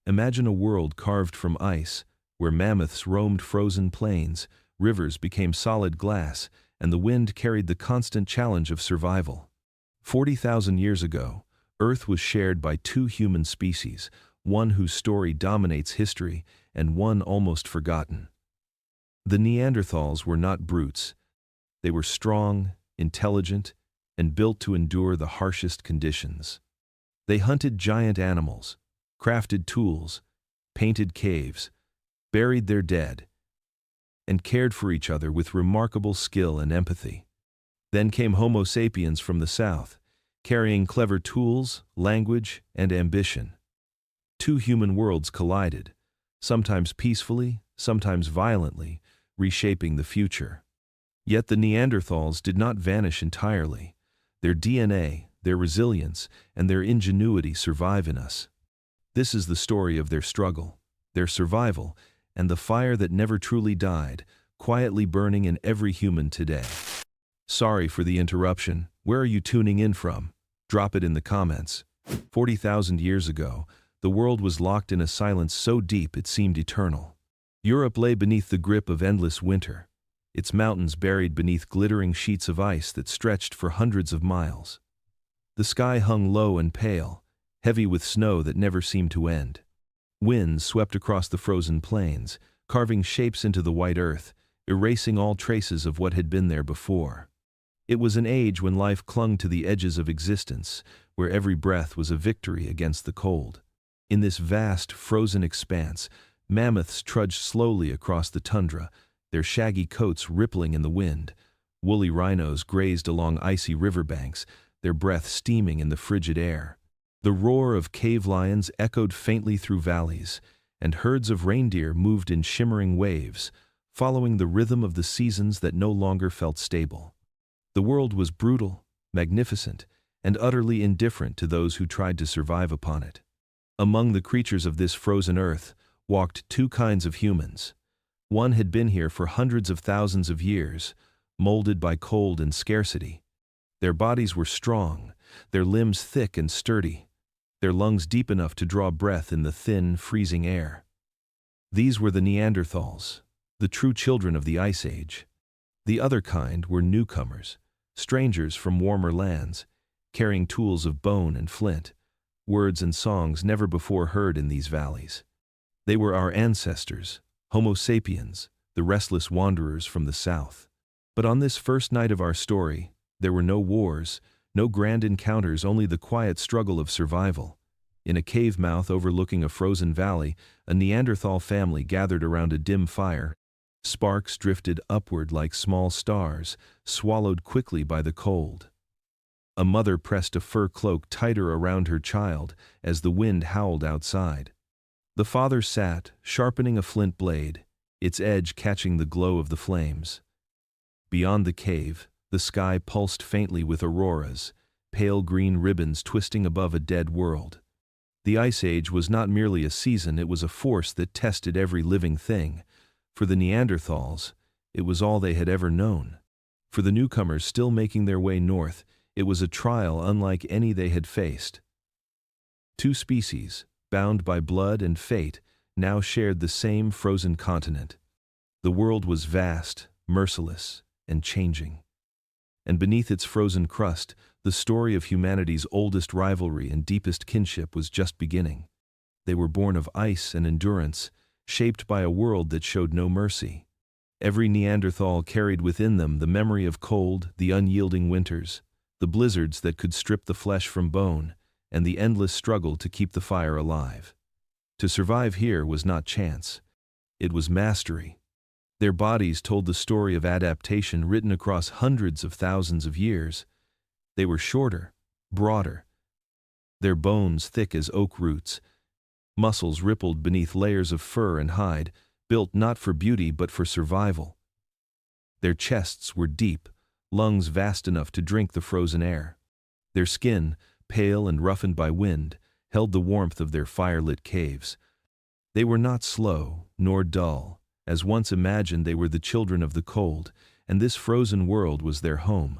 Imagine a world carved from ice, where mammoths roamed frozen plains, rivers became solid glass, and the wind carried the constant challenge of survival. 40,000 years ago, Earth was shared by two human species, one whose story dominates history and one almost forgotten. The Neanderthals were not brutes. They were strong, intelligent, and built to endure the harshest conditions. They hunted giant animals, crafted tools, painted caves, buried their dead, and cared for each other with remarkable skill and empathy. Then came Homo sapiens from the south, carrying clever tools, language, and ambition. Two human worlds collided, sometimes peacefully, sometimes violently, reshaping the future. Yet the Neanderthals did not vanish entirely. Their DNA, their resilience, and their ingenuity survive in us. This is the story of their struggle, their survival, and the fire that never truly died, quietly burning in every human today. Sorry for the interruption. Where are you tuning in from? Drop it in the comments. 40,000 years ago, the world was locked in a silence so deep it seemed eternal. Europe lay beneath the grip of endless winter, its mountains buried beneath glittering sheets of ice that stretched for hundreds of miles. The sky hung low and pale, heavy with snow that never seemed to end. Winds swept across the frozen plains, carving shapes into the white earth, erasing all traces of what had been there before. It was an age when life clung to the edges of existence, where every breath was a victory against the cold. In this vast, frozen expanse, mammoths trudged slowly across the tundra, their shaggy coats rippling in the wind. Woolly rhinos grazed along icy riverbanks, their breath steaming in the frigid air. The roar of cave lions echoed faintly through valleys, and herds of reindeer moved in shimmering waves, following the rhythm of the seasons that no longer felt stable. The world was brutal, magnificent, and utterly indifferent to those who tried to survive upon it. Among the creatures of this frozen earth walked two kinds of humans. One had been here for hundreds of thousands of years, molded by cold and scarcity. Their bodies were strong, their limbs thick and sturdy, their lungs deep enough to draw breath in the thin, freezing air. These were the Neanderthals, the true children of the Ice Age. The other kind were newcomers, strangers from warmer lands, carrying tools of bone and flint, words and songs never before heard in these valleys. They were our ancestors, Homo sapiens, the restless wanderers from the south. But on this first night of our story, there were no wars, no grand encounters, only the quiet struggle of survival. In a cave mouth overlooking a frozen valley, a Neanderthal family gathered around a dim fire. Sparks drifted upward like small stars, swallowed quickly by the cold. A mother pressed a fur cloak tighter around her child as the wind howled outside. The father sat, sharpening a flint blade, its edge catching the glow of the flames. Beyond the cave, the sky pulsed faintly with auroras, pale green ribbons twisting above a dead world. The Ice Age was not merely a season, it was a force that tested every living thing. For the Neanderthals, it was all they had ever known. For the newcomers still making their way north, it was a trial unlike any they had faced. Two species, bound by blood and fate, now shared the same frozen continent. The world was vast, merciless, and changing. And beneath its frozen crust, the story of humanity's oldest rivalry and deepest kinship was just beginning. They were born of ice and endurance, shaped by a world that showed no mercy. Every Neanderthal carried within them the memory of cold, the unyielding winters, the blizzards that could strip the flesh from bone, and the endless struggle to keep the fire alive. To survive here was not chance. It was mastery. Their bodies told the story of adaptation written across hundreds of thousands of years. They were shorter, broader, their bones thick as oak roots. Muscles rippled beneath layers of fur and hide, built not for beauty but for survival. Their chests were deep, lungs vast enough to drink the frozen air. Their skin, pale and roughened by wind, held the warmth of their fire-lit caves. They were not slow, nor dull. As once imagined, they were the children of the cold, and this frozen world was their home.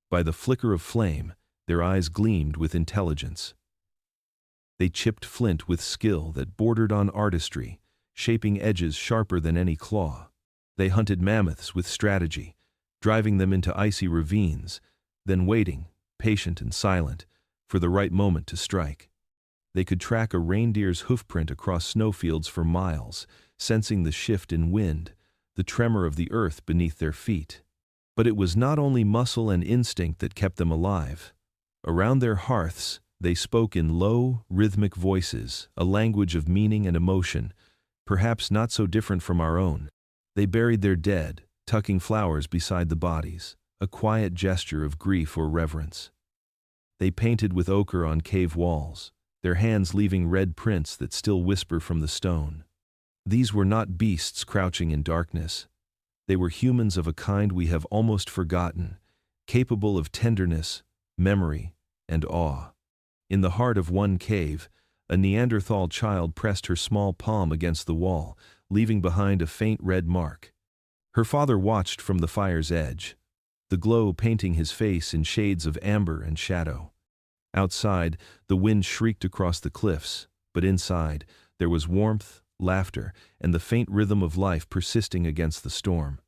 By the flicker of flame, their eyes gleamed with intelligence. They chipped flint with skill that bordered on artistry, shaping edges sharper than any claw. They hunted mammoths with strategy, driving them into icy ravines, then waiting, patient and silent, for the right moment to strike. They could track a reindeer's hoofprint across snowfields for miles, sensing the shift in wind, the tremor of the earth beneath their feet. But it was not only muscle and instinct that kept them alive. Around their hearths, they spoke in low, rhythmic voices, a language of meaning and emotion, perhaps not so different from our own. They buried their dead, tucking flowers beside the bodies, a quiet gesture of grief or reverence. They painted with ochre on cave walls, their hands leaving red prints that still whisper from the stone. These were not beasts crouching in darkness. They were humans of a kind we have almost forgotten, capable of tenderness, memory, and awe. In the heart of one cave, a Neanderthal child pressed her small palm against the wall, leaving behind a faint red mark. Her father watched from the fire's edge, the glow painting his face in shades of amber and shadow. Outside, the wind shrieked across the cliffs, but inside, there was warmth, laughter, and the faint rhythm of life persisting against the storm.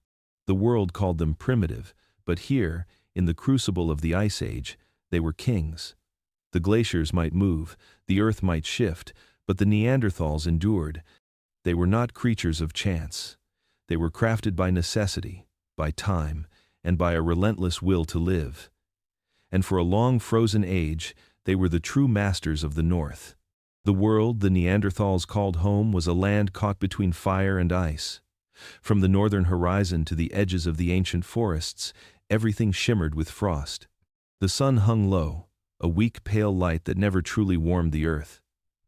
The world called them primitive, but here, in the crucible of the Ice Age, they were kings. The glaciers might move, the earth might shift, but the Neanderthals endured. They were not creatures of chance. They were crafted by necessity, by time, and by a relentless will to live. And for a long frozen age, they were the true masters of the North. The world the Neanderthals called home was a land caught between fire and ice. From the northern horizon to the edges of the ancient forests, everything shimmered with frost. The sun hung low, a weak pale light that never truly warmed the earth.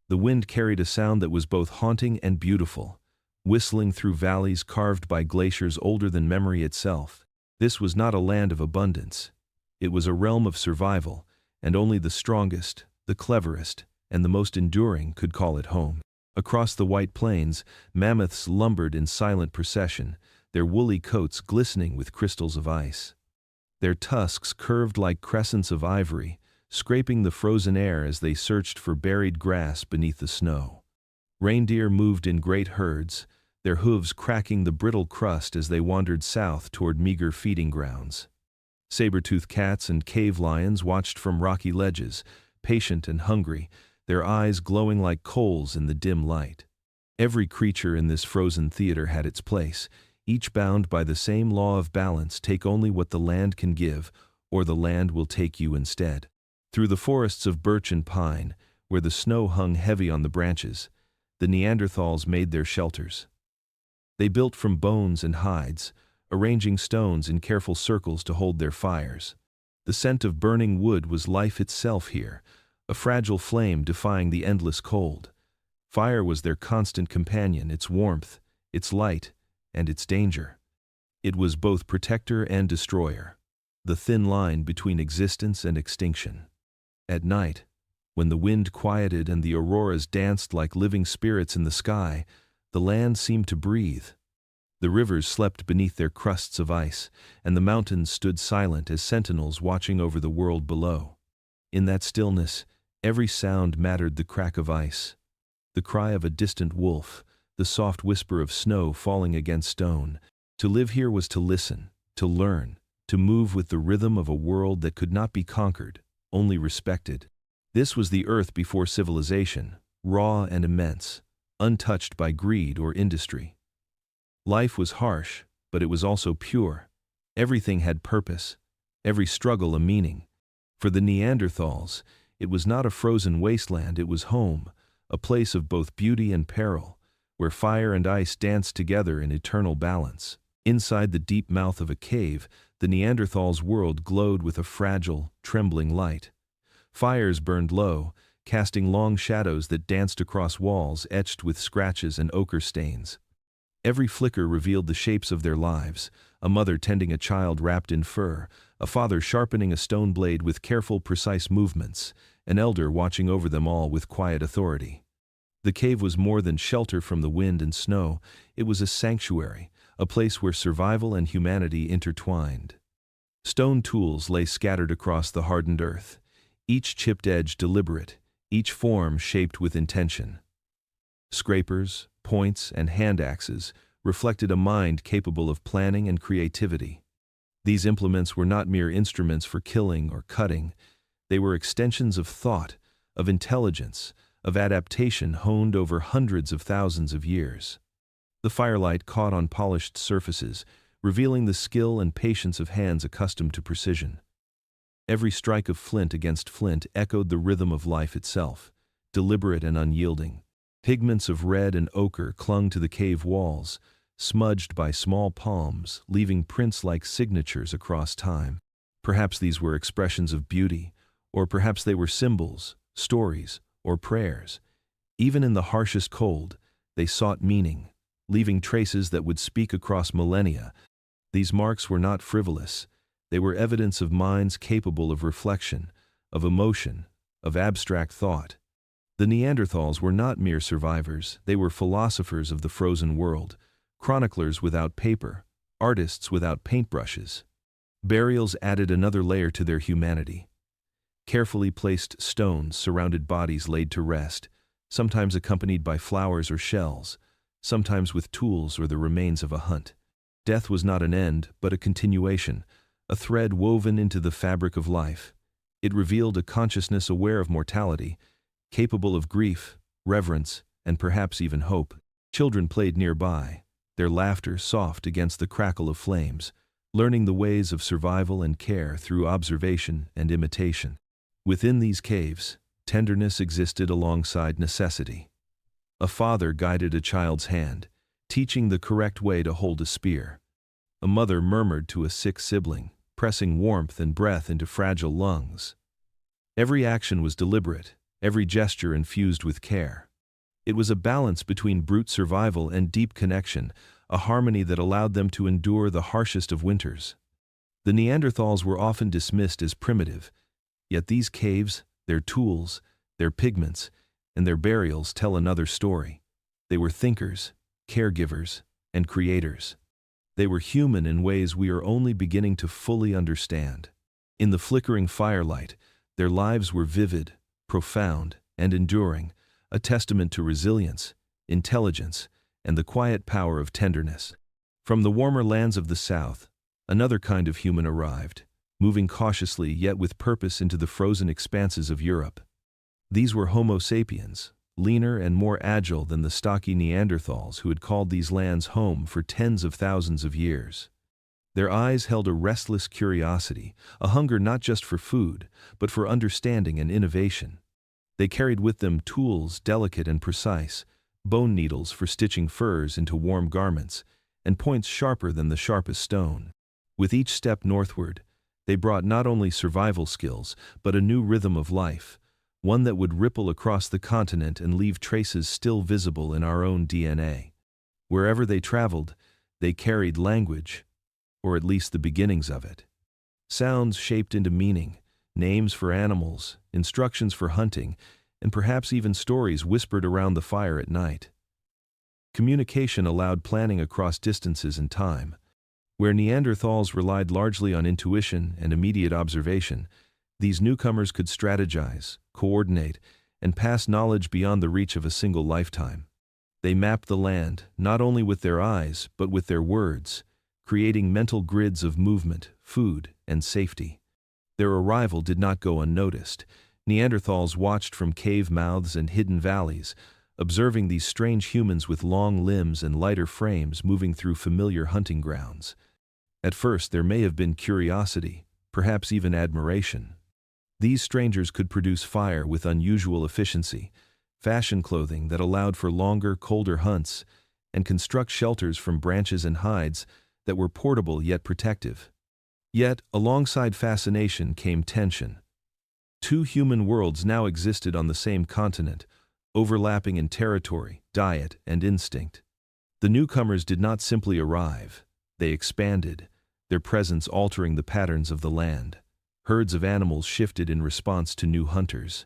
The wind carried a sound that was both haunting and beautiful, whistling through valleys carved by glaciers older than memory itself. This was not a land of abundance. It was a realm of survival, and only the strongest, the cleverest, and the most enduring could call it home. Across the white plains, mammoths lumbered in silent procession, their woolly coats glistening with crystals of ice. Their tusks curved like crescents of ivory, scraping the frozen air as they searched for buried grass beneath the snow. Reindeer moved in great herds, their hooves cracking the brittle crust as they wandered south toward meager feeding grounds. Saber-toothed cats and cave lions watched from rocky ledges, patient and hungry, their eyes glowing like coals in the dim light. Every creature in this frozen theater had its place, each bound by the same law of balance: take only what the land can give, or the land will take you instead. Through the forests of birch and pine, where the snow hung heavy on the branches, the Neanderthals made their shelters. They built from bones and hides, arranging stones in careful circles to hold their fires. The scent of burning wood was life itself here, a fragile flame defying the endless cold. Fire was their constant companion, its warmth, its light, and its danger. It was both protector and destroyer, the thin line between existence and extinction. At night, when the wind quieted and the auroras danced like living spirits in the sky, the land seemed to breathe. The rivers slept beneath their crusts of ice, and the mountains stood silent as sentinels watching over the world below. In that stillness, every sound mattered: the crack of ice, the cry of a distant wolf, the soft whisper of snow falling against stone. To live here was to listen, to learn, to move with the rhythm of a world that could not be conquered, only respected. This was the earth before civilization, raw and immense, untouched by greed or industry. Life was harsh, but it was also pure. Everything had purpose, every struggle a meaning. For the Neanderthals, it was not a frozen wasteland, it was home, a place of both beauty and peril, where fire and ice danced together in eternal balance. Inside the deep mouth of a cave, the Neanderthals' world glowed with a fragile, trembling light. Fires burned low, casting long shadows that danced across walls etched with scratches and ochre stains. Every flicker revealed the shapes of their lives: a mother tending a child wrapped in fur, a father sharpening a stone blade with careful, precise movements, an elder watching over them all with quiet authority. The cave was more than shelter from the wind and snow. It was a sanctuary, a place where survival and humanity intertwined. Stone tools lay scattered across the hardened earth, each chipped edge deliberate, each form shaped with intention. Scrapers, points, and hand axes reflected a mind capable of planning and creativity. These implements were not mere instruments for killing or cutting. They were extensions of thought, of intelligence, of adaptation honed over hundreds of thousands of years. The firelight caught on polished surfaces, revealing the skill and patience of hands accustomed to precision. Every strike of flint against flint echoed the rhythm of life itself, deliberate and unyielding. Pigments of red and ochre clung to the cave walls, smudged by small palms, leaving prints like signatures across time. Perhaps these were expressions of beauty, or perhaps they were symbols, stories, or prayers. Even in the harshest cold, they sought meaning, leaving traces that would speak across millennia. These marks were not frivolous. They were evidence of minds capable of reflection, of emotion, of abstract thought. The Neanderthals were not mere survivors. They were philosophers of the frozen world, chroniclers without paper, artists without paintbrushes. Burials added another layer to their humanity. Carefully placed stones surrounded bodies laid to rest, sometimes accompanied by flowers or shells, sometimes with tools or the remains of a hunt. Death was not an end, but a continuation, a thread woven into the fabric of life. It revealed a consciousness aware of mortality, capable of grief, reverence, and perhaps even hope. Children played nearby, their laughter soft against the crackle of flames, learning the ways of survival and care through observation and imitation. Within these caves, tenderness existed alongside necessity. A father guided a child's hand, teaching the correct way to hold a spear. A mother murmured to a sick sibling, pressing warmth and breath into fragile lungs. Every action was deliberate, every gesture infused with care. It was a balance between brute survival and deep connection, a harmony that allowed them to endure the harshest of winters. The Neanderthals were often dismissed as primitive, yet these caves, their tools, their pigments, and their burials tell another story. They were thinkers, caregivers, and creators. They were human in ways we are only beginning to fully understand. In the flickering firelight, their lives were vivid, profound, and enduring, a testament to resilience, intelligence, and the quiet power of tenderness. From the warmer lands of the south, another kind of human arrived, moving cautiously yet with purpose into the frozen expanses of Europe. These were Homo sapiens, leaner and more agile than the stocky Neanderthals who had called these lands home for tens of thousands of years. Their eyes held a restless curiosity, a hunger not just for food, but for understanding and innovation. They carried with them tools delicate and precise, bone needles for stitching furs into warm garments, and points sharper than the sharpest stone. With each step northward, they brought not only survival skills, but a new rhythm of life, one that would ripple across the continent and leave traces still visible in our own DNA. Wherever they traveled, they carried language, or at least the beginnings of it. Sounds shaped into meaning, names for animals, instructions for hunting, and perhaps even stories whispered around the fire at night. Communication allowed planning across distances and time. Where Neanderthals relied largely on intuition and immediate observation, these newcomers could strategize, coordinate, and pass knowledge beyond the reach of a single lifetime. They mapped the land, not only with their eyes, but with their words, creating mental grids of movement, food, and safety. Their arrival did not go unnoticed. Neanderthals watched from cave mouths and hidden valleys, observing these strange humans with long limbs and lighter frames moving through familiar hunting grounds. At first, there may have been curiosity, perhaps even admiration. These strangers could produce fire with unusual efficiency, fashion clothing that allowed for longer, colder hunts, and construct shelters from branches and hides that were portable yet protective. Yet, alongside fascination came tension. Two human worlds now existed on the same continent, overlapping in territory, diet, and instinct. The newcomers did not simply arrive. They expanded, their presence altering the patterns of the land. Herds of animals shifted in response to new hunters.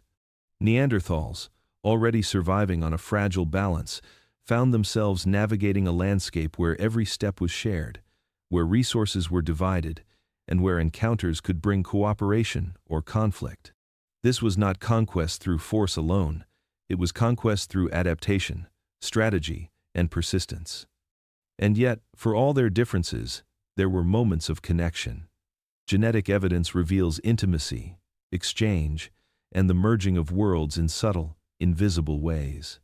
Neanderthals, already surviving on a fragile balance, found themselves navigating a landscape where every step was shared, where resources were divided, and where encounters could bring cooperation or conflict. This was not conquest through force alone, it was conquest through adaptation, strategy, and persistence. And yet, for all their differences, there were moments of connection. Genetic evidence reveals intimacy, exchange, and the merging of worlds in subtle, invisible ways.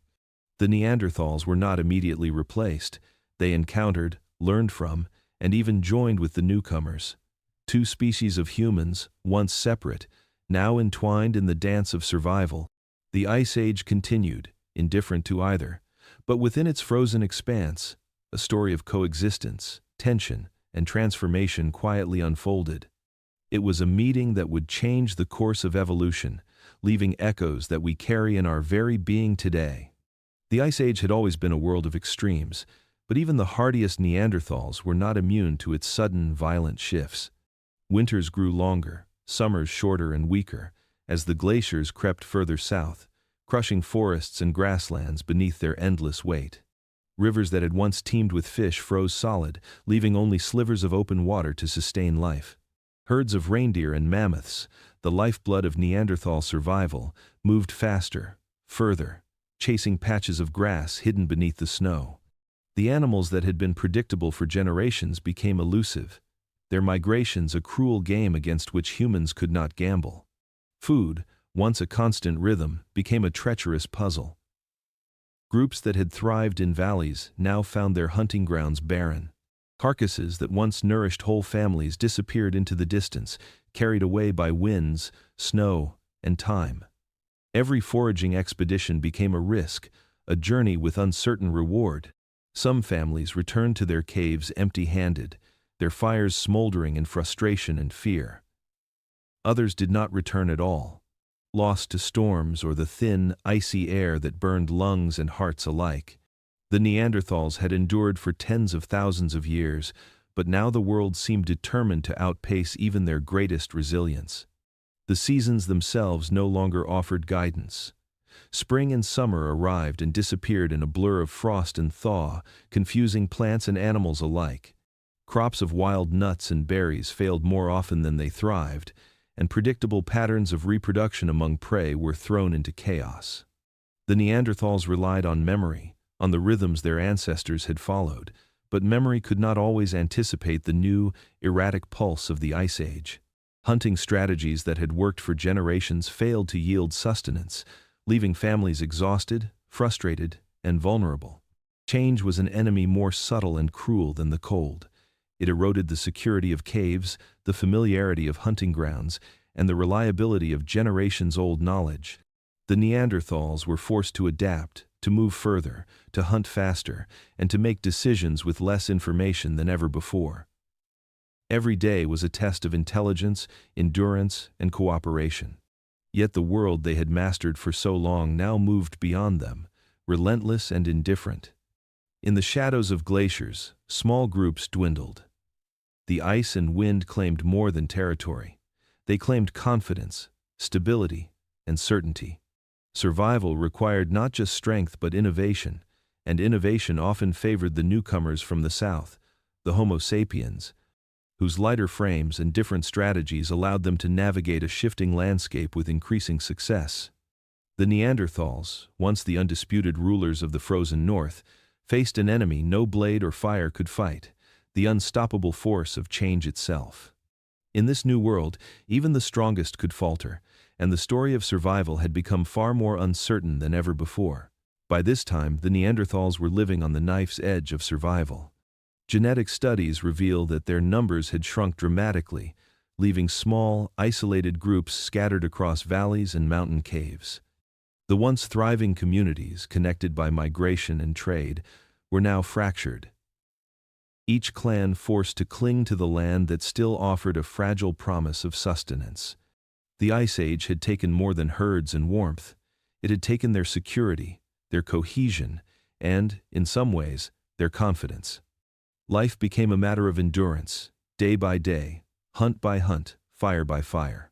The Neanderthals were not immediately replaced. They encountered, learned from, and even joined with the newcomers. Two species of humans, once separate, now entwined in the dance of survival. The Ice Age continued, indifferent to either, but within its frozen expanse, a story of coexistence, tension, and transformation quietly unfolded. It was a meeting that would change the course of evolution, leaving echoes that we carry in our very being today. The Ice Age had always been a world of extremes, but even the hardiest Neanderthals were not immune to its sudden, violent shifts. Winters grew longer, summers shorter and weaker, as the glaciers crept further south, crushing forests and grasslands beneath their endless weight. Rivers that had once teemed with fish froze solid, leaving only slivers of open water to sustain life. Herds of reindeer and mammoths, the lifeblood of Neanderthal survival, moved faster, further, chasing patches of grass hidden beneath the snow. The animals that had been predictable for generations became elusive, their migrations a cruel game against which humans could not gamble. Food, once a constant rhythm, became a treacherous puzzle. Groups that had thrived in valleys now found their hunting grounds barren. Carcasses that once nourished whole families disappeared into the distance, carried away by winds, snow, and time. Every foraging expedition became a risk, a journey with uncertain reward. Some families returned to their caves empty-handed, their fires smoldering in frustration and fear. Others did not return at all, lost to storms or the thin, icy air that burned lungs and hearts alike. The Neanderthals had endured for tens of thousands of years, but now the world seemed determined to outpace even their greatest resilience. The seasons themselves no longer offered guidance. Spring and summer arrived and disappeared in a blur of frost and thaw, confusing plants and animals alike. Crops of wild nuts and berries failed more often than they thrived, and predictable patterns of reproduction among prey were thrown into chaos. The Neanderthals relied on memory, on the rhythms their ancestors had followed, but memory could not always anticipate the new, erratic pulse of the Ice Age. Hunting strategies that had worked for generations failed to yield sustenance, leaving families exhausted, frustrated, and vulnerable. Change was an enemy more subtle and cruel than the cold. It eroded the security of caves, the familiarity of hunting grounds, and the reliability of generations-old knowledge. The Neanderthals were forced to adapt, to move further, to hunt faster, and to make decisions with less information than ever before. Every day was a test of intelligence, endurance, and cooperation. Yet the world they had mastered for so long now moved beyond them, relentless and indifferent. In the shadows of glaciers, small groups dwindled. The ice and wind claimed more than territory. They claimed confidence, stability, and certainty. Survival required not just strength but innovation, and innovation often favored the newcomers from the south, the Homo sapiens, whose lighter frames and different strategies allowed them to navigate a shifting landscape with increasing success. The Neanderthals, once the undisputed rulers of the frozen north, faced an enemy no blade or fire could fight, the unstoppable force of change itself. In this new world, even the strongest could falter, and the story of survival had become far more uncertain than ever before. By this time, the Neanderthals were living on the knife's edge of survival. Genetic studies reveal that their numbers had shrunk dramatically, leaving small, isolated groups scattered across valleys and mountain caves. The once thriving communities, connected by migration and trade, were now fractured. Each clan forced to cling to the land that still offered a fragile promise of sustenance. The Ice Age had taken more than herds and warmth. It had taken their security, their cohesion, and, in some ways, their confidence. Life became a matter of endurance, day by day, hunt by hunt, fire by fire.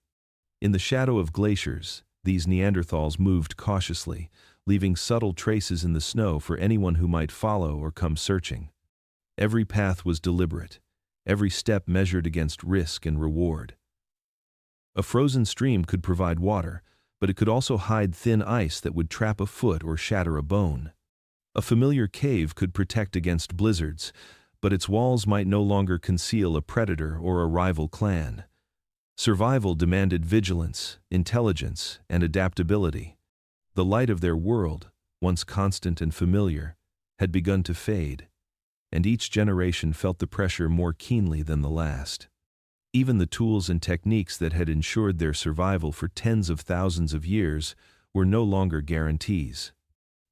In the shadow of glaciers, these Neanderthals moved cautiously, leaving subtle traces in the snow for anyone who might follow or come searching. Every path was deliberate, every step measured against risk and reward. A frozen stream could provide water, but it could also hide thin ice that would trap a foot or shatter a bone. A familiar cave could protect against blizzards, but its walls might no longer conceal a predator or a rival clan. Survival demanded vigilance, intelligence, and adaptability. The light of their world, once constant and familiar, had begun to fade, and each generation felt the pressure more keenly than the last. Even the tools and techniques that had ensured their survival for tens of thousands of years were no longer guarantees.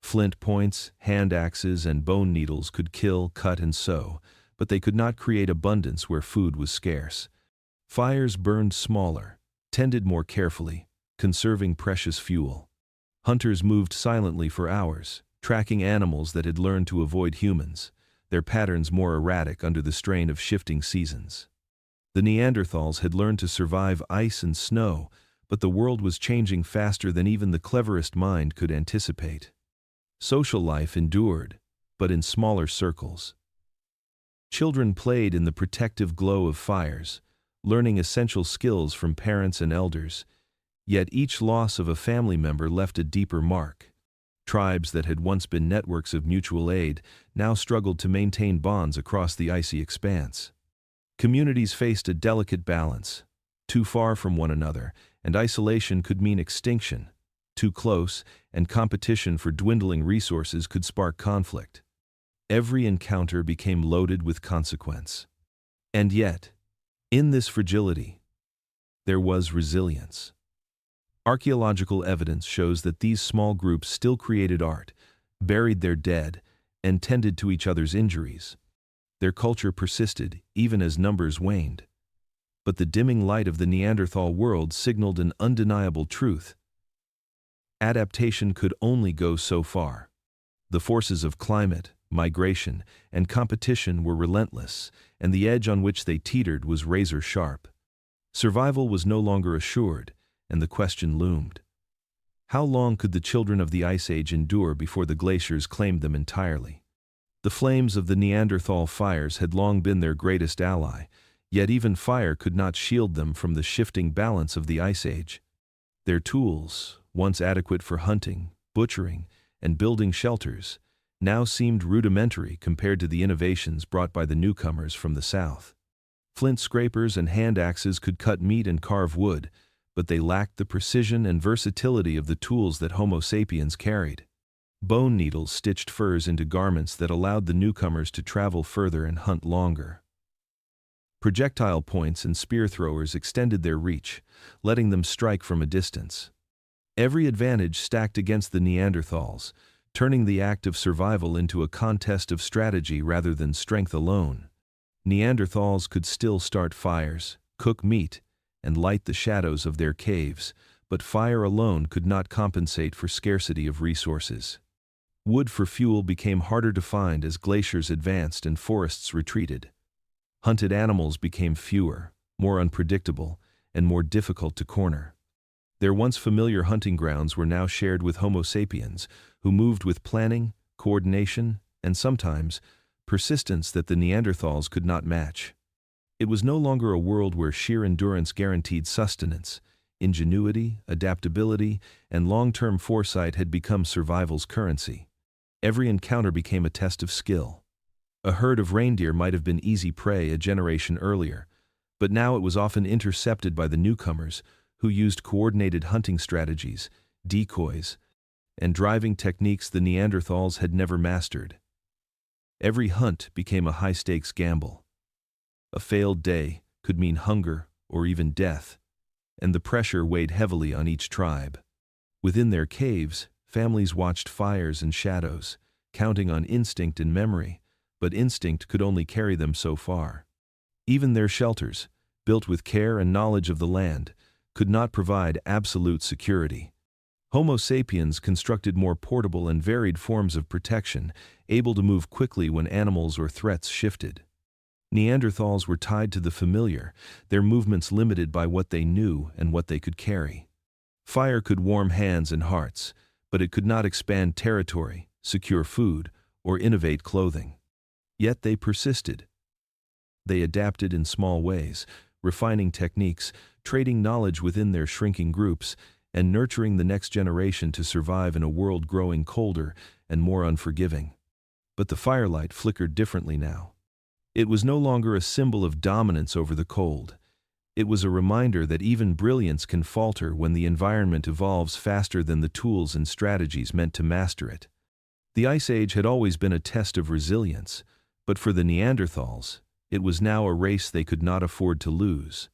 Flint points, hand axes, and bone needles could kill, cut, and sew, but they could not create abundance where food was scarce. Fires burned smaller, tended more carefully, conserving precious fuel. Hunters moved silently for hours, tracking animals that had learned to avoid humans, their patterns more erratic under the strain of shifting seasons. The Neanderthals had learned to survive ice and snow, but the world was changing faster than even the cleverest mind could anticipate. Social life endured, but in smaller circles. Children played in the protective glow of fires, learning essential skills from parents and elders, yet each loss of a family member left a deeper mark. Tribes that had once been networks of mutual aid now struggled to maintain bonds across the icy expanse. Communities faced a delicate balance. Too far from one another, and isolation could mean extinction. Too close, and competition for dwindling resources could spark conflict. Every encounter became loaded with consequence. And yet, in this fragility, there was resilience. Archaeological evidence shows that these small groups still created art, buried their dead, and tended to each other's injuries. Their culture persisted, even as numbers waned. But the dimming light of the Neanderthal world signaled an undeniable truth. Adaptation could only go so far. The forces of climate, migration, and competition were relentless, and the edge on which they teetered was razor-sharp. Survival was no longer assured, and the question loomed. How long could the children of the Ice Age endure before the glaciers claimed them entirely? The flames of the Neanderthal fires had long been their greatest ally, yet even fire could not shield them from the shifting balance of the Ice Age. Their tools, once adequate for hunting, butchering, and building shelters, now seemed rudimentary compared to the innovations brought by the newcomers from the south. Flint scrapers and hand axes could cut meat and carve wood, but they lacked the precision and versatility of the tools that Homo sapiens carried. Bone needles stitched furs into garments that allowed the newcomers to travel further and hunt longer. Projectile points and spear throwers extended their reach, letting them strike from a distance. Every advantage stacked against the Neanderthals, turning the act of survival into a contest of strategy rather than strength alone. Neanderthals could still start fires, cook meat, and light the shadows of their caves, but fire alone could not compensate for scarcity of resources. Wood for fuel became harder to find as glaciers advanced and forests retreated. Hunted animals became fewer, more unpredictable, and more difficult to corner. Their once familiar hunting grounds were now shared with Homo sapiens, who moved with planning, coordination, and sometimes persistence that the Neanderthals could not match. It was no longer a world where sheer endurance guaranteed sustenance. Ingenuity, adaptability, and long-term foresight had become survival's currency. Every encounter became a test of skill. A herd of reindeer might have been easy prey a generation earlier, but now it was often intercepted by the newcomers, who used coordinated hunting strategies, decoys, and driving techniques the Neanderthals had never mastered. Every hunt became a high-stakes gamble. A failed day could mean hunger or even death, and the pressure weighed heavily on each tribe. Within their caves, families watched fires and shadows, counting on instinct and memory, but instinct could only carry them so far. Even their shelters, built with care and knowledge of the land, could not provide absolute security. Homo sapiens constructed more portable and varied forms of protection, able to move quickly when animals or threats shifted. Neanderthals were tied to the familiar, their movements limited by what they knew and what they could carry. Fire could warm hands and hearts, but it could not expand territory, secure food, or innovate clothing. Yet they persisted. They adapted in small ways, refining techniques, trading knowledge within their shrinking groups, and nurturing the next generation to survive in a world growing colder and more unforgiving. But the firelight flickered differently now. It was no longer a symbol of dominance over the cold. It was a reminder that even brilliance can falter when the environment evolves faster than the tools and strategies meant to master it. The Ice Age had always been a test of resilience, but for the Neanderthals, it was now a race they could not afford to lose.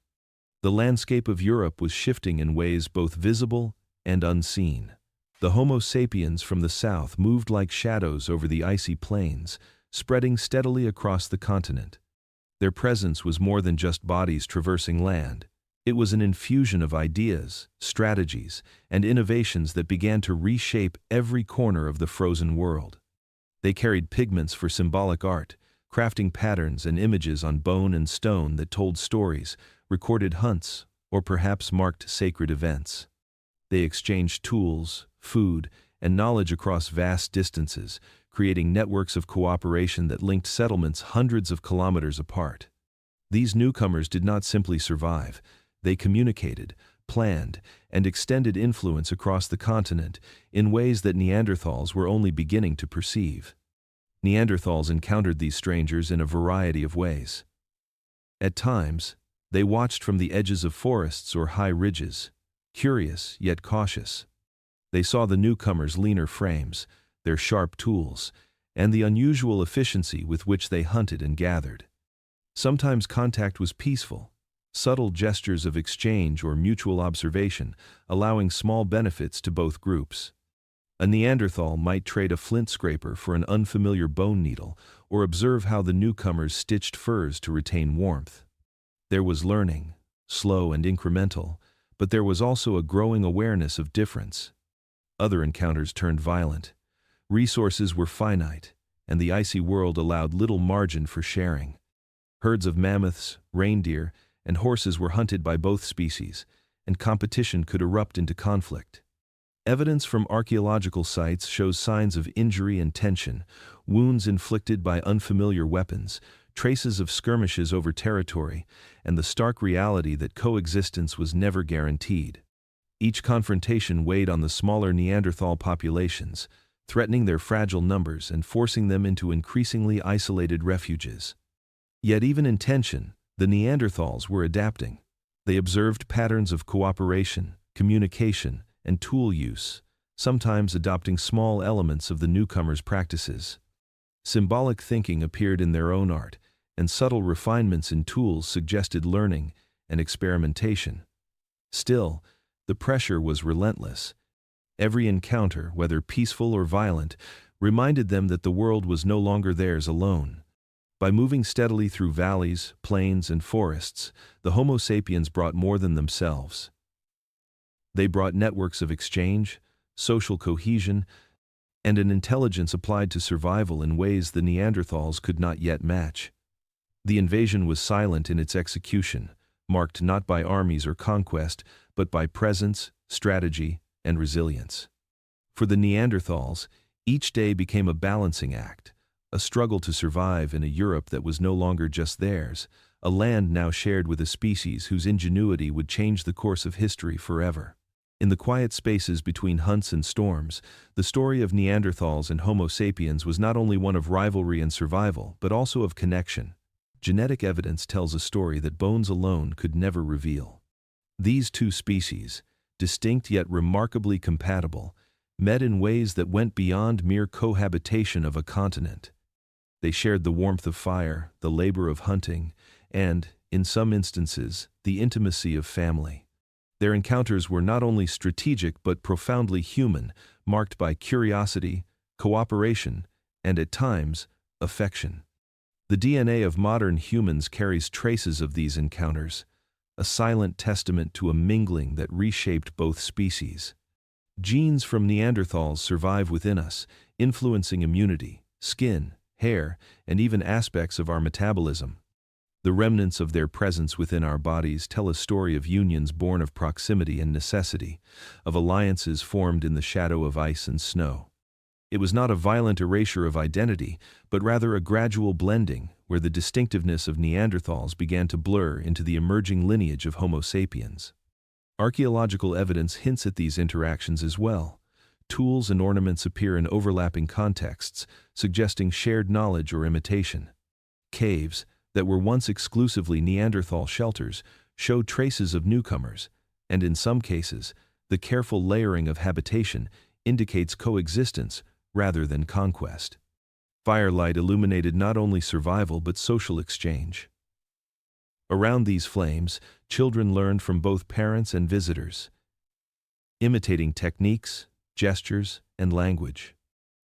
The landscape of Europe was shifting in ways both visible and unseen. The Homo sapiens from the south moved like shadows over the icy plains, spreading steadily across the continent. Their presence was more than just bodies traversing land. It was an infusion of ideas, strategies, and innovations that began to reshape every corner of the frozen world. They carried pigments for symbolic art, crafting patterns and images on bone and stone that told stories, recorded hunts, or perhaps marked sacred events. They exchanged tools, food, and knowledge across vast distances, creating networks of cooperation that linked settlements hundreds of kilometers apart. These newcomers did not simply survive. They communicated, planned, and extended influence across the continent in ways that Neanderthals were only beginning to perceive. Neanderthals encountered these strangers in a variety of ways. At times, they watched from the edges of forests or high ridges, curious yet cautious. They saw the newcomers' leaner frames, their sharp tools, and the unusual efficiency with which they hunted and gathered. Sometimes contact was peaceful, subtle gestures of exchange or mutual observation, allowing small benefits to both groups. A Neanderthal might trade a flint scraper for an unfamiliar bone needle, or observe how the newcomers stitched furs to retain warmth. There was learning, slow and incremental, but there was also a growing awareness of difference. Other encounters turned violent. Resources were finite, and the icy world allowed little margin for sharing. Herds of mammoths, reindeer, and horses were hunted by both species, and competition could erupt into conflict. Evidence from archaeological sites shows signs of injury and tension, wounds inflicted by unfamiliar weapons, traces of skirmishes over territory, and the stark reality that coexistence was never guaranteed. Each confrontation weighed on the smaller Neanderthal populations, threatening their fragile numbers and forcing them into increasingly isolated refuges. Yet even in tension, the Neanderthals were adapting. They observed patterns of cooperation, communication, and tool use, sometimes adopting small elements of the newcomers' practices. Symbolic thinking appeared in their own art, and subtle refinements in tools suggested learning and experimentation. Still, the pressure was relentless. Every encounter, whether peaceful or violent, reminded them that the world was no longer theirs alone. By moving steadily through valleys, plains, and forests, the Homo sapiens brought more than themselves. They brought networks of exchange, social cohesion, and an intelligence applied to survival in ways the Neanderthals could not yet match. The invasion was silent in its execution, marked not by armies or conquest, but by presence, strategy, and resilience. For the Neanderthals, each day became a balancing act, a struggle to survive in a Europe that was no longer just theirs, a land now shared with a species whose ingenuity would change the course of history forever. In the quiet spaces between hunts and storms, the story of Neanderthals and Homo sapiens was not only one of rivalry and survival, but also of connection. Genetic evidence tells a story that bones alone could never reveal. These two species, distinct yet remarkably compatible, met in ways that went beyond mere cohabitation of a continent. They shared the warmth of fire, the labor of hunting, and, in some instances, the intimacy of family. Their encounters were not only strategic but profoundly human, marked by curiosity, cooperation, and at times, affection. The DNA of modern humans carries traces of these encounters, a silent testament to a mingling that reshaped both species. Genes from Neanderthals survive within us, influencing immunity, skin, hair, and even aspects of our metabolism. The remnants of their presence within our bodies tell a story of unions born of proximity and necessity, of alliances formed in the shadow of ice and snow. It was not a violent erasure of identity, but rather a gradual blending, where the distinctiveness of Neanderthals began to blur into the emerging lineage of Homo sapiens. Archaeological evidence hints at these interactions as well. Tools and ornaments appear in overlapping contexts, suggesting shared knowledge or imitation. Caves, that were once exclusively Neanderthal shelters, show traces of newcomers, and in some cases, the careful layering of habitation indicates coexistence rather than conquest. Firelight illuminated not only survival but social exchange. Around these flames, children learned from both parents and visitors, imitating techniques, gestures, and language.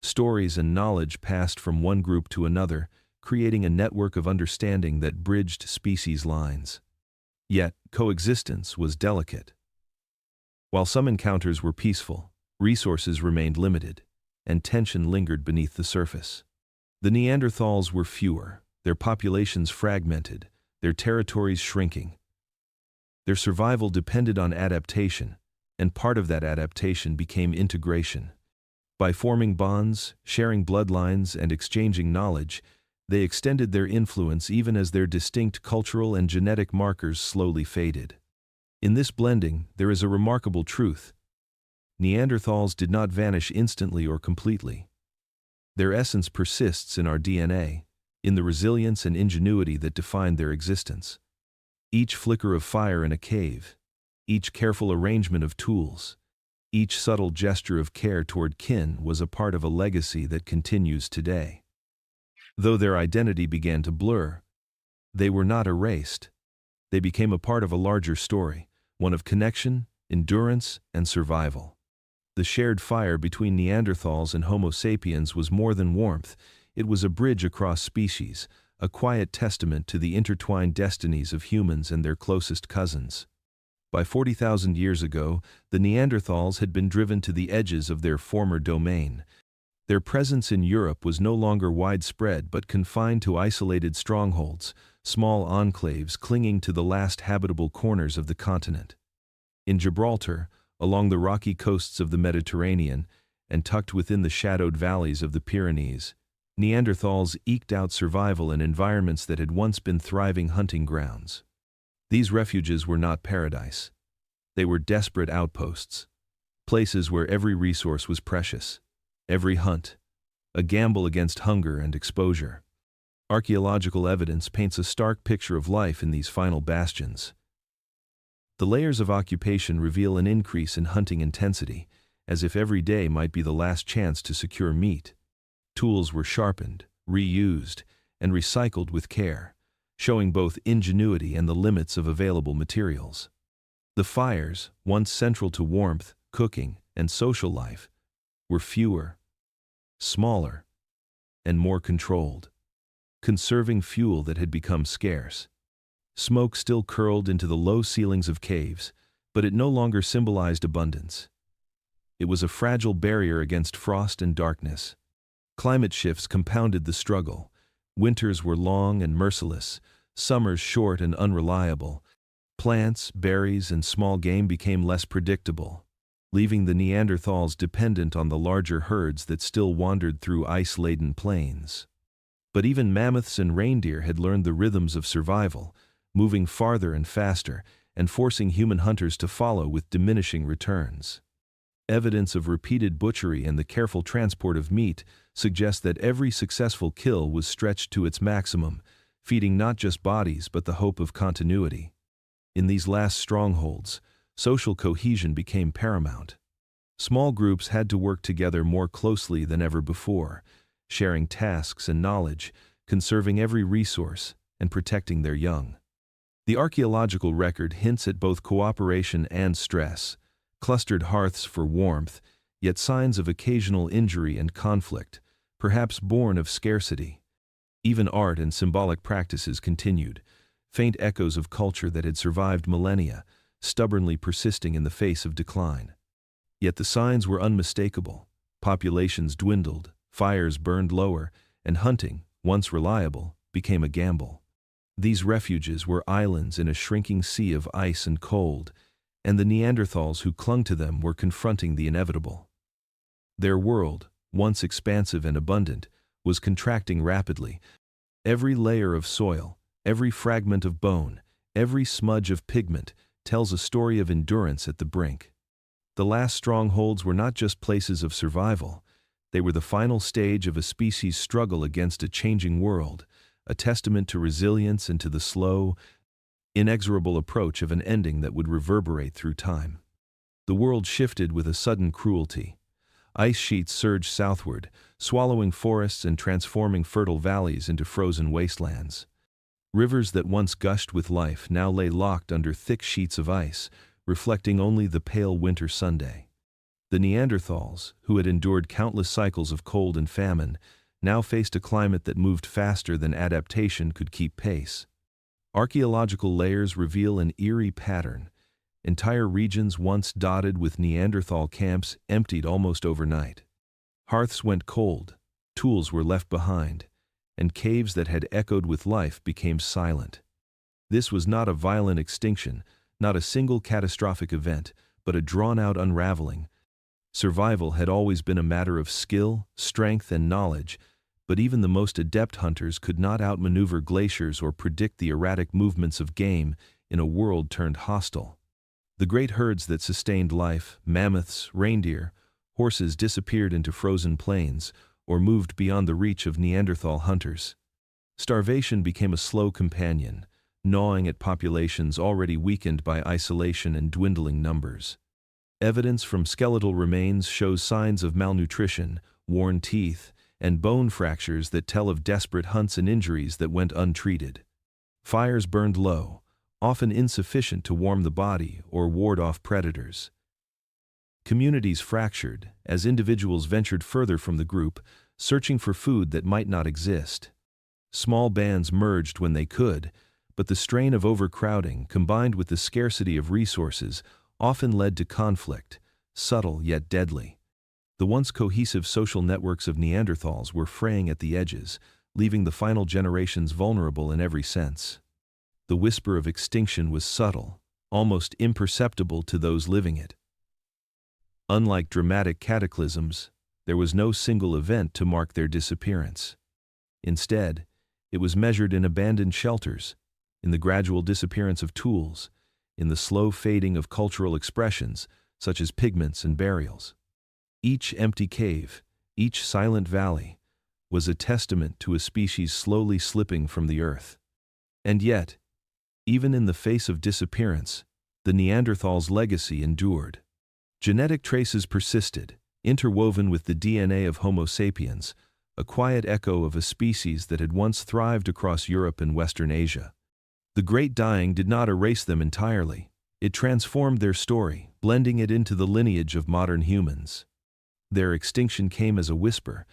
Stories and knowledge passed from one group to another, creating a network of understanding that bridged species lines. Yet, coexistence was delicate. While some encounters were peaceful, resources remained limited, and tension lingered beneath the surface. The Neanderthals were fewer, their populations fragmented, their territories shrinking. Their survival depended on adaptation, and part of that adaptation became integration. By forming bonds, sharing bloodlines, and exchanging knowledge, they extended their influence even as their distinct cultural and genetic markers slowly faded. In this blending, there is a remarkable truth. Neanderthals did not vanish instantly or completely. Their essence persists in our DNA, in the resilience and ingenuity that defined their existence. Each flicker of fire in a cave, each careful arrangement of tools, each subtle gesture of care toward kin was a part of a legacy that continues today. Though their identity began to blur, they were not erased. They became a part of a larger story, one of connection, endurance, and survival. The shared fire between Neanderthals and Homo sapiens was more than warmth. It was a bridge across species, a quiet testament to the intertwined destinies of humans and their closest cousins. By 40,000 years ago, the Neanderthals had been driven to the edges of their former domain. Their presence in Europe was no longer widespread but confined to isolated strongholds, small enclaves clinging to the last habitable corners of the continent. In Gibraltar, along the rocky coasts of the Mediterranean, and tucked within the shadowed valleys of the Pyrenees, Neanderthals eked out survival in environments that had once been thriving hunting grounds. These refuges were not paradise. They were desperate outposts, places where every resource was precious, every hunt, a gamble against hunger and exposure. Archaeological evidence paints a stark picture of life in these final bastions. The layers of occupation reveal an increase in hunting intensity, as if every day might be the last chance to secure meat. Tools were sharpened, reused, and recycled with care, showing both ingenuity and the limits of available materials. The fires, once central to warmth, cooking, and social life, were fewer, smaller, and more controlled, conserving fuel that had become scarce. Smoke still curled into the low ceilings of caves, but it no longer symbolized abundance. It was a fragile barrier against frost and darkness. Climate shifts compounded the struggle. Winters were long and merciless, summers short and unreliable. Plants, berries, and small game became less predictable, leaving the Neanderthals dependent on the larger herds that still wandered through ice-laden plains. But even mammoths and reindeer had learned the rhythms of survival, moving farther and faster, and forcing human hunters to follow with diminishing returns. Evidence of repeated butchery and the careful transport of meat suggests that every successful kill was stretched to its maximum, feeding not just bodies but the hope of continuity. In these last strongholds, social cohesion became paramount. Small groups had to work together more closely than ever before, sharing tasks and knowledge, conserving every resource, and protecting their young. The archaeological record hints at both cooperation and stress, clustered hearths for warmth, yet signs of occasional injury and conflict, perhaps born of scarcity. Even art and symbolic practices continued, faint echoes of culture that had survived millennia, stubbornly persisting in the face of decline. Yet the signs were unmistakable. Populations dwindled, fires burned lower, and hunting, once reliable, became a gamble. These refuges were islands in a shrinking sea of ice and cold, and the Neanderthals who clung to them were confronting the inevitable. Their world, once expansive and abundant, was contracting rapidly. Every layer of soil, every fragment of bone, every smudge of pigment tells a story of endurance at the brink. The last strongholds were not just places of survival, they were the final stage of a species' struggle against a changing world, a testament to resilience and to the slow, inexorable approach of an ending that would reverberate through time. The world shifted with a sudden cruelty. Ice sheets surged southward, swallowing forests and transforming fertile valleys into frozen wastelands. Rivers that once gushed with life now lay locked under thick sheets of ice, reflecting only the pale winter Sunday. The Neanderthals, who had endured countless cycles of cold and famine, now faced a climate that moved faster than adaptation could keep pace. Archaeological layers reveal an eerie pattern. Entire regions once dotted with Neanderthal camps emptied almost overnight. Hearths went cold, tools were left behind, and caves that had echoed with life became silent. This was not a violent extinction, not a single catastrophic event, but a drawn-out unraveling. Survival had always been a matter of skill, strength, and knowledge, but even the most adept hunters could not outmaneuver glaciers or predict the erratic movements of game in a world turned hostile. The great herds that sustained life, mammoths, reindeer, horses disappeared into frozen plains or moved beyond the reach of Neanderthal hunters. Starvation became a slow companion, gnawing at populations already weakened by isolation and dwindling numbers. Evidence from skeletal remains shows signs of malnutrition, worn teeth, and bone fractures that tell of desperate hunts and injuries that went untreated. Fires burned low, often insufficient to warm the body or ward off predators. Communities fractured as individuals ventured further from the group, searching for food that might not exist. Small bands merged when they could, but the strain of overcrowding, combined with the scarcity of resources, often led to conflict, subtle yet deadly. The once cohesive social networks of Neanderthals were fraying at the edges, leaving the final generations vulnerable in every sense. The whisper of extinction was subtle, almost imperceptible to those living it. Unlike dramatic cataclysms, there was no single event to mark their disappearance. Instead, it was measured in abandoned shelters, in the gradual disappearance of tools, in the slow fading of cultural expressions, such as pigments and burials. Each empty cave, each silent valley, was a testament to a species slowly slipping from the earth. And yet, even in the face of disappearance, the Neanderthals' legacy endured. Genetic traces persisted, interwoven with the DNA of Homo sapiens, a quiet echo of a species that had once thrived across Europe and Western Asia. The Great Dying did not erase them entirely. It transformed their story, blending it into the lineage of modern humans. Their extinction came as a whisper,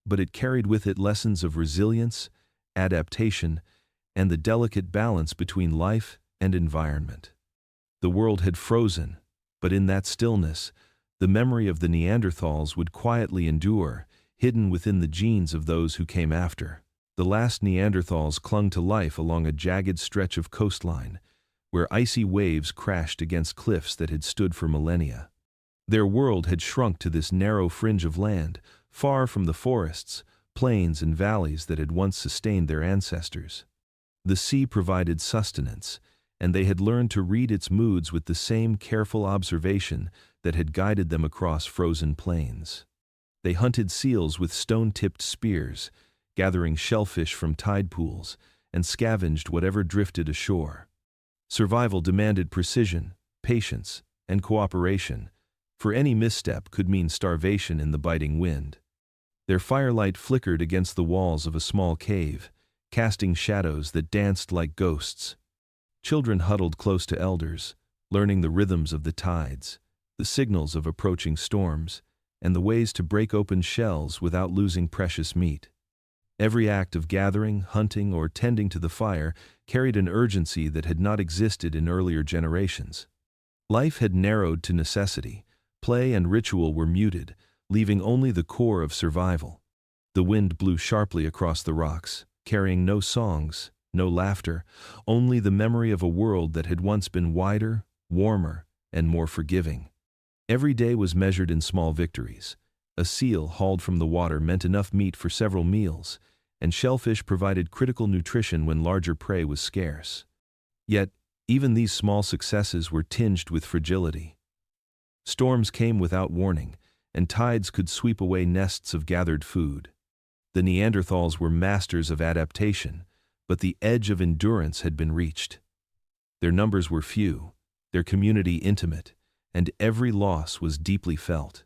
but it carried with it lessons of resilience, adaptation, and the delicate balance between life and environment. The world had frozen, but in that stillness, the memory of the Neanderthals would quietly endure, hidden within the genes of those who came after. The last Neanderthals clung to life along a jagged stretch of coastline, where icy waves crashed against cliffs that had stood for millennia. Their world had shrunk to this narrow fringe of land, far from the forests, plains, and valleys that had once sustained their ancestors. The sea provided sustenance, and they had learned to read its moods with the same careful observation that had guided them across frozen plains. They hunted seals with stone-tipped spears, gathering shellfish from tide pools, and scavenged whatever drifted ashore. Survival demanded precision, patience, and cooperation, for any misstep could mean starvation in the biting wind. Their firelight flickered against the walls of a small cave, casting shadows that danced like ghosts. Children huddled close to elders, learning the rhythms of the tides, the signals of approaching storms, and the ways to break open shells without losing precious meat. Every act of gathering, hunting, or tending to the fire carried an urgency that had not existed in earlier generations. Life had narrowed to necessity. Play and ritual were muted, leaving only the core of survival. The wind blew sharply across the rocks, carrying no songs, no laughter, only the memory of a world that had once been wider, warmer, and more forgiving. Every day was measured in small victories. A seal hauled from the water meant enough meat for several meals, and shellfish provided critical nutrition when larger prey was scarce. Yet, Even these small successes were tinged with fragility. Storms came without warning, and tides could sweep away nests of gathered food. The Neanderthals were masters of adaptation, but the edge of endurance had been reached. Their numbers were few, their community intimate, and every loss was deeply felt.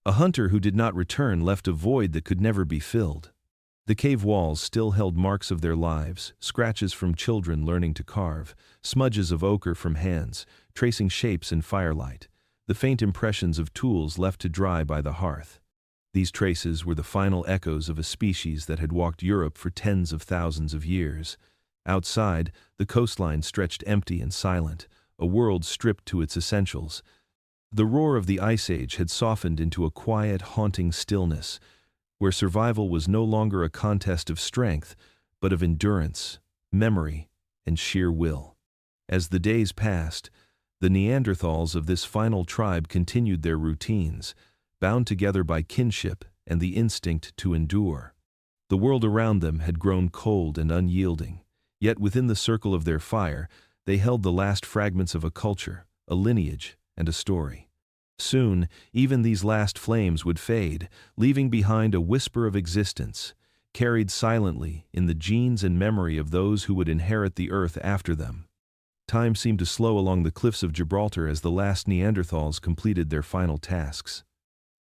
A hunter who did not return left a void that could never be filled. The cave walls still held marks of their lives, scratches from children learning to carve, smudges of ochre from hands, tracing shapes in firelight, the faint impressions of tools left to dry by the hearth. These traces were the final echoes of a species that had walked Europe for tens of thousands of years. Outside, the coastline stretched empty and silent, a world stripped to its essentials. The roar of the Ice Age had softened into a quiet, haunting stillness, where survival was no longer a contest of strength, but of endurance, memory, and sheer will. As the days passed, the Neanderthals of this final tribe continued their routines, bound together by kinship and the instinct to endure. The world around them had grown cold and unyielding, yet within the circle of their fire, they held the last fragments of a culture, a lineage, and a story. Soon, even these last flames would fade, leaving behind a whisper of existence, carried silently in the genes and memory of those who would inherit the earth after them. Time seemed to slow along the cliffs of Gibraltar as the last Neanderthals completed their final tasks.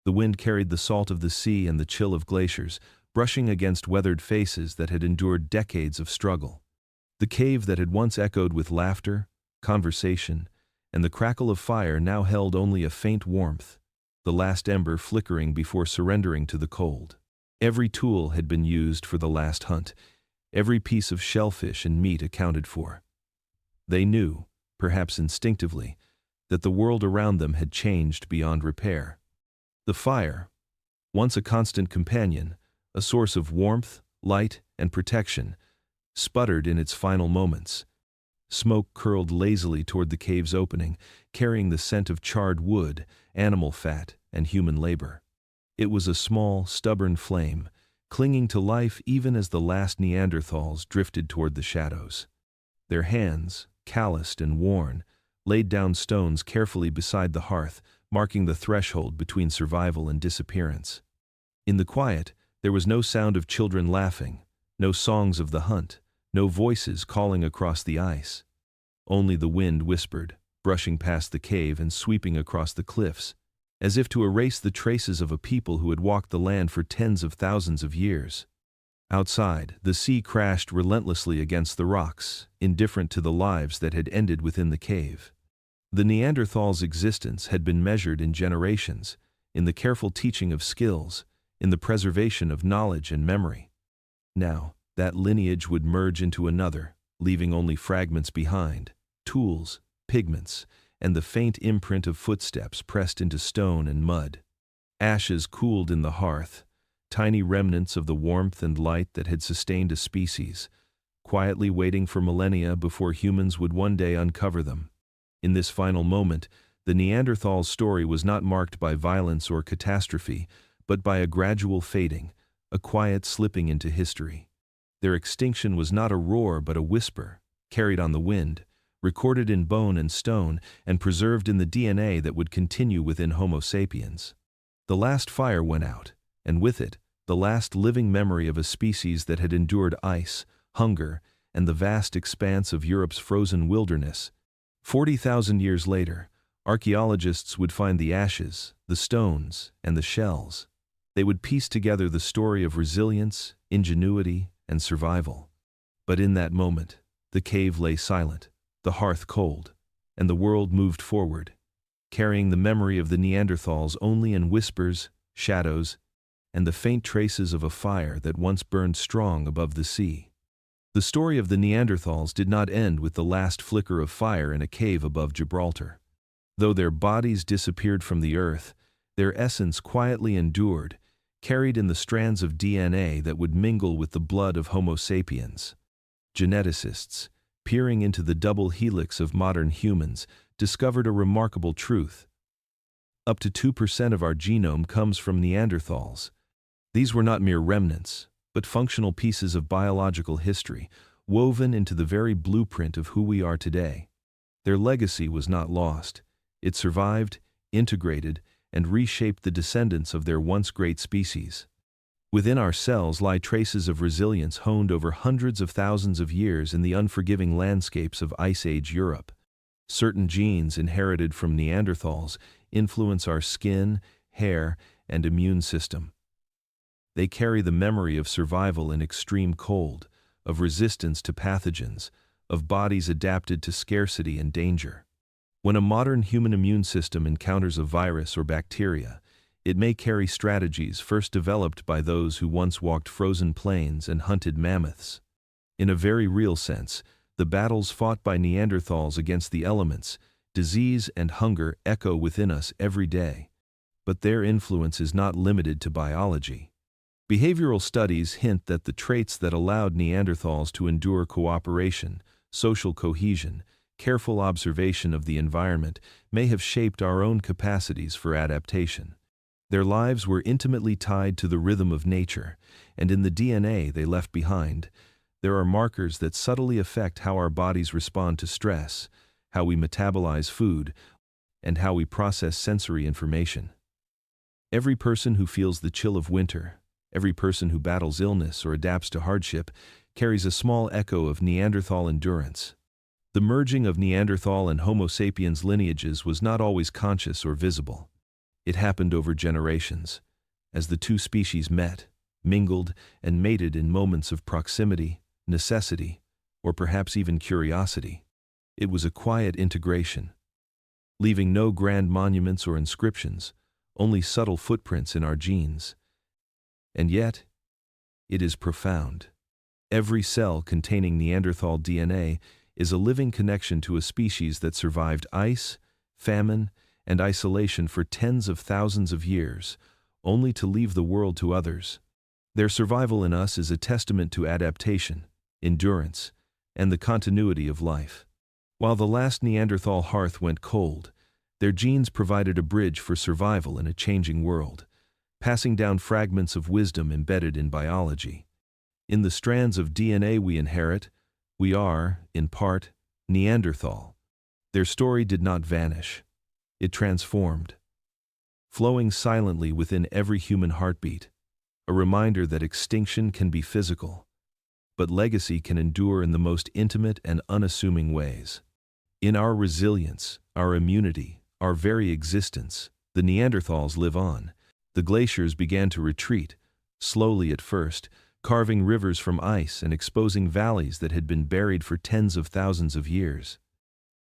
The wind carried the salt of the sea and the chill of glaciers, brushing against weathered faces that had endured decades of struggle. The cave that had once echoed with laughter, conversation, and the crackle of fire now held only a faint warmth, the last ember flickering before surrendering to the cold. Every tool had been used for the last hunt, every piece of shellfish and meat accounted for. They knew, perhaps instinctively, that the world around them had changed beyond repair. The fire, once a constant companion, a source of warmth, light, and protection, sputtered in its final moments. Smoke curled lazily toward the cave's opening, carrying the scent of charred wood, animal fat, and human labor. It was a small, stubborn flame, clinging to life even as the last Neanderthals drifted toward the shadows. Their hands, calloused and worn, laid down stones carefully beside the hearth, marking the threshold between survival and disappearance. In the quiet, there was no sound of children laughing, no songs of the hunt, no voices calling across the ice. Only the wind whispered, brushing past the cave and sweeping across the cliffs, as if to erase the traces of a people who had walked the land for tens of thousands of years. Outside, the sea crashed relentlessly against the rocks, indifferent to the lives that had ended within the cave. The Neanderthals' existence had been measured in generations, in the careful teaching of skills, in the preservation of knowledge and memory. Now, that lineage would merge into another, leaving only fragments behind, tools, pigments, and the faint imprint of footsteps pressed into stone and mud. Ashes cooled in the hearth, tiny remnants of the warmth and light that had sustained a species, quietly waiting for millennia before humans would one day uncover them. In this final moment, the Neanderthals' story was not marked by violence or catastrophe, but by a gradual fading, a quiet slipping into history. Their extinction was not a roar but a whisper, carried on the wind, recorded in bone and stone, and preserved in the DNA that would continue within Homo sapiens. The last fire went out, and with it, the last living memory of a species that had endured ice, hunger, and the vast expanse of Europe's frozen wilderness. 40,000 years later, archaeologists would find the ashes, the stones, and the shells. They would piece together the story of resilience, ingenuity, and survival. But in that moment, the cave lay silent, the hearth cold, and the world moved forward, carrying the memory of the Neanderthals only in whispers, shadows, and the faint traces of a fire that once burned strong above the sea. The story of the Neanderthals did not end with the last flicker of fire in a cave above Gibraltar. Though their bodies disappeared from the earth, their essence quietly endured, carried in the strands of DNA that would mingle with the blood of Homo sapiens. Geneticists, peering into the double helix of modern humans, discovered a remarkable truth. Up to 2% of our genome comes from Neanderthals. These were not mere remnants, but functional pieces of biological history, woven into the very blueprint of who we are today. Their legacy was not lost. It survived, integrated, and reshaped the descendants of their once great species. Within our cells lie traces of resilience honed over hundreds of thousands of years in the unforgiving landscapes of Ice Age Europe. Certain genes inherited from Neanderthals influence our skin, hair, and immune system. They carry the memory of survival in extreme cold, of resistance to pathogens, of bodies adapted to scarcity and danger. When a modern human immune system encounters a virus or bacteria, it may carry strategies first developed by those who once walked frozen plains and hunted mammoths. In a very real sense, the battles fought by Neanderthals against the elements, disease and hunger echo within us every day. But their influence is not limited to biology. Behavioral studies hint that the traits that allowed Neanderthals to endure cooperation, social cohesion, careful observation of the environment may have shaped our own capacities for adaptation. Their lives were intimately tied to the rhythm of nature, and in the DNA they left behind, there are markers that subtly affect how our bodies respond to stress, how we metabolize food, and how we process sensory information. Every person who feels the chill of winter, every person who battles illness or adapts to hardship, carries a small echo of Neanderthal endurance. The merging of Neanderthal and Homo sapiens lineages was not always conscious or visible. It happened over generations, as the two species met, mingled, and mated in moments of proximity, necessity, or perhaps even curiosity. It was a quiet integration, leaving no grand monuments or inscriptions, only subtle footprints in our genes. And yet, it is profound. Every cell containing Neanderthal DNA is a living connection to a species that survived ice, famine, and isolation for tens of thousands of years, only to leave the world to others. Their survival in us is a testament to adaptation, endurance, and the continuity of life. While the last Neanderthal hearth went cold, their genes provided a bridge for survival in a changing world, passing down fragments of wisdom embedded in biology. In the strands of DNA we inherit, we are, in part, Neanderthal. Their story did not vanish. It transformed, flowing silently within every human heartbeat, a reminder that extinction can be physical, but legacy can endure in the most intimate and unassuming ways. In our resilience, our immunity, our very existence, the Neanderthals live on. The glaciers began to retreat, slowly at first, carving rivers from ice and exposing valleys that had been buried for tens of thousands of years.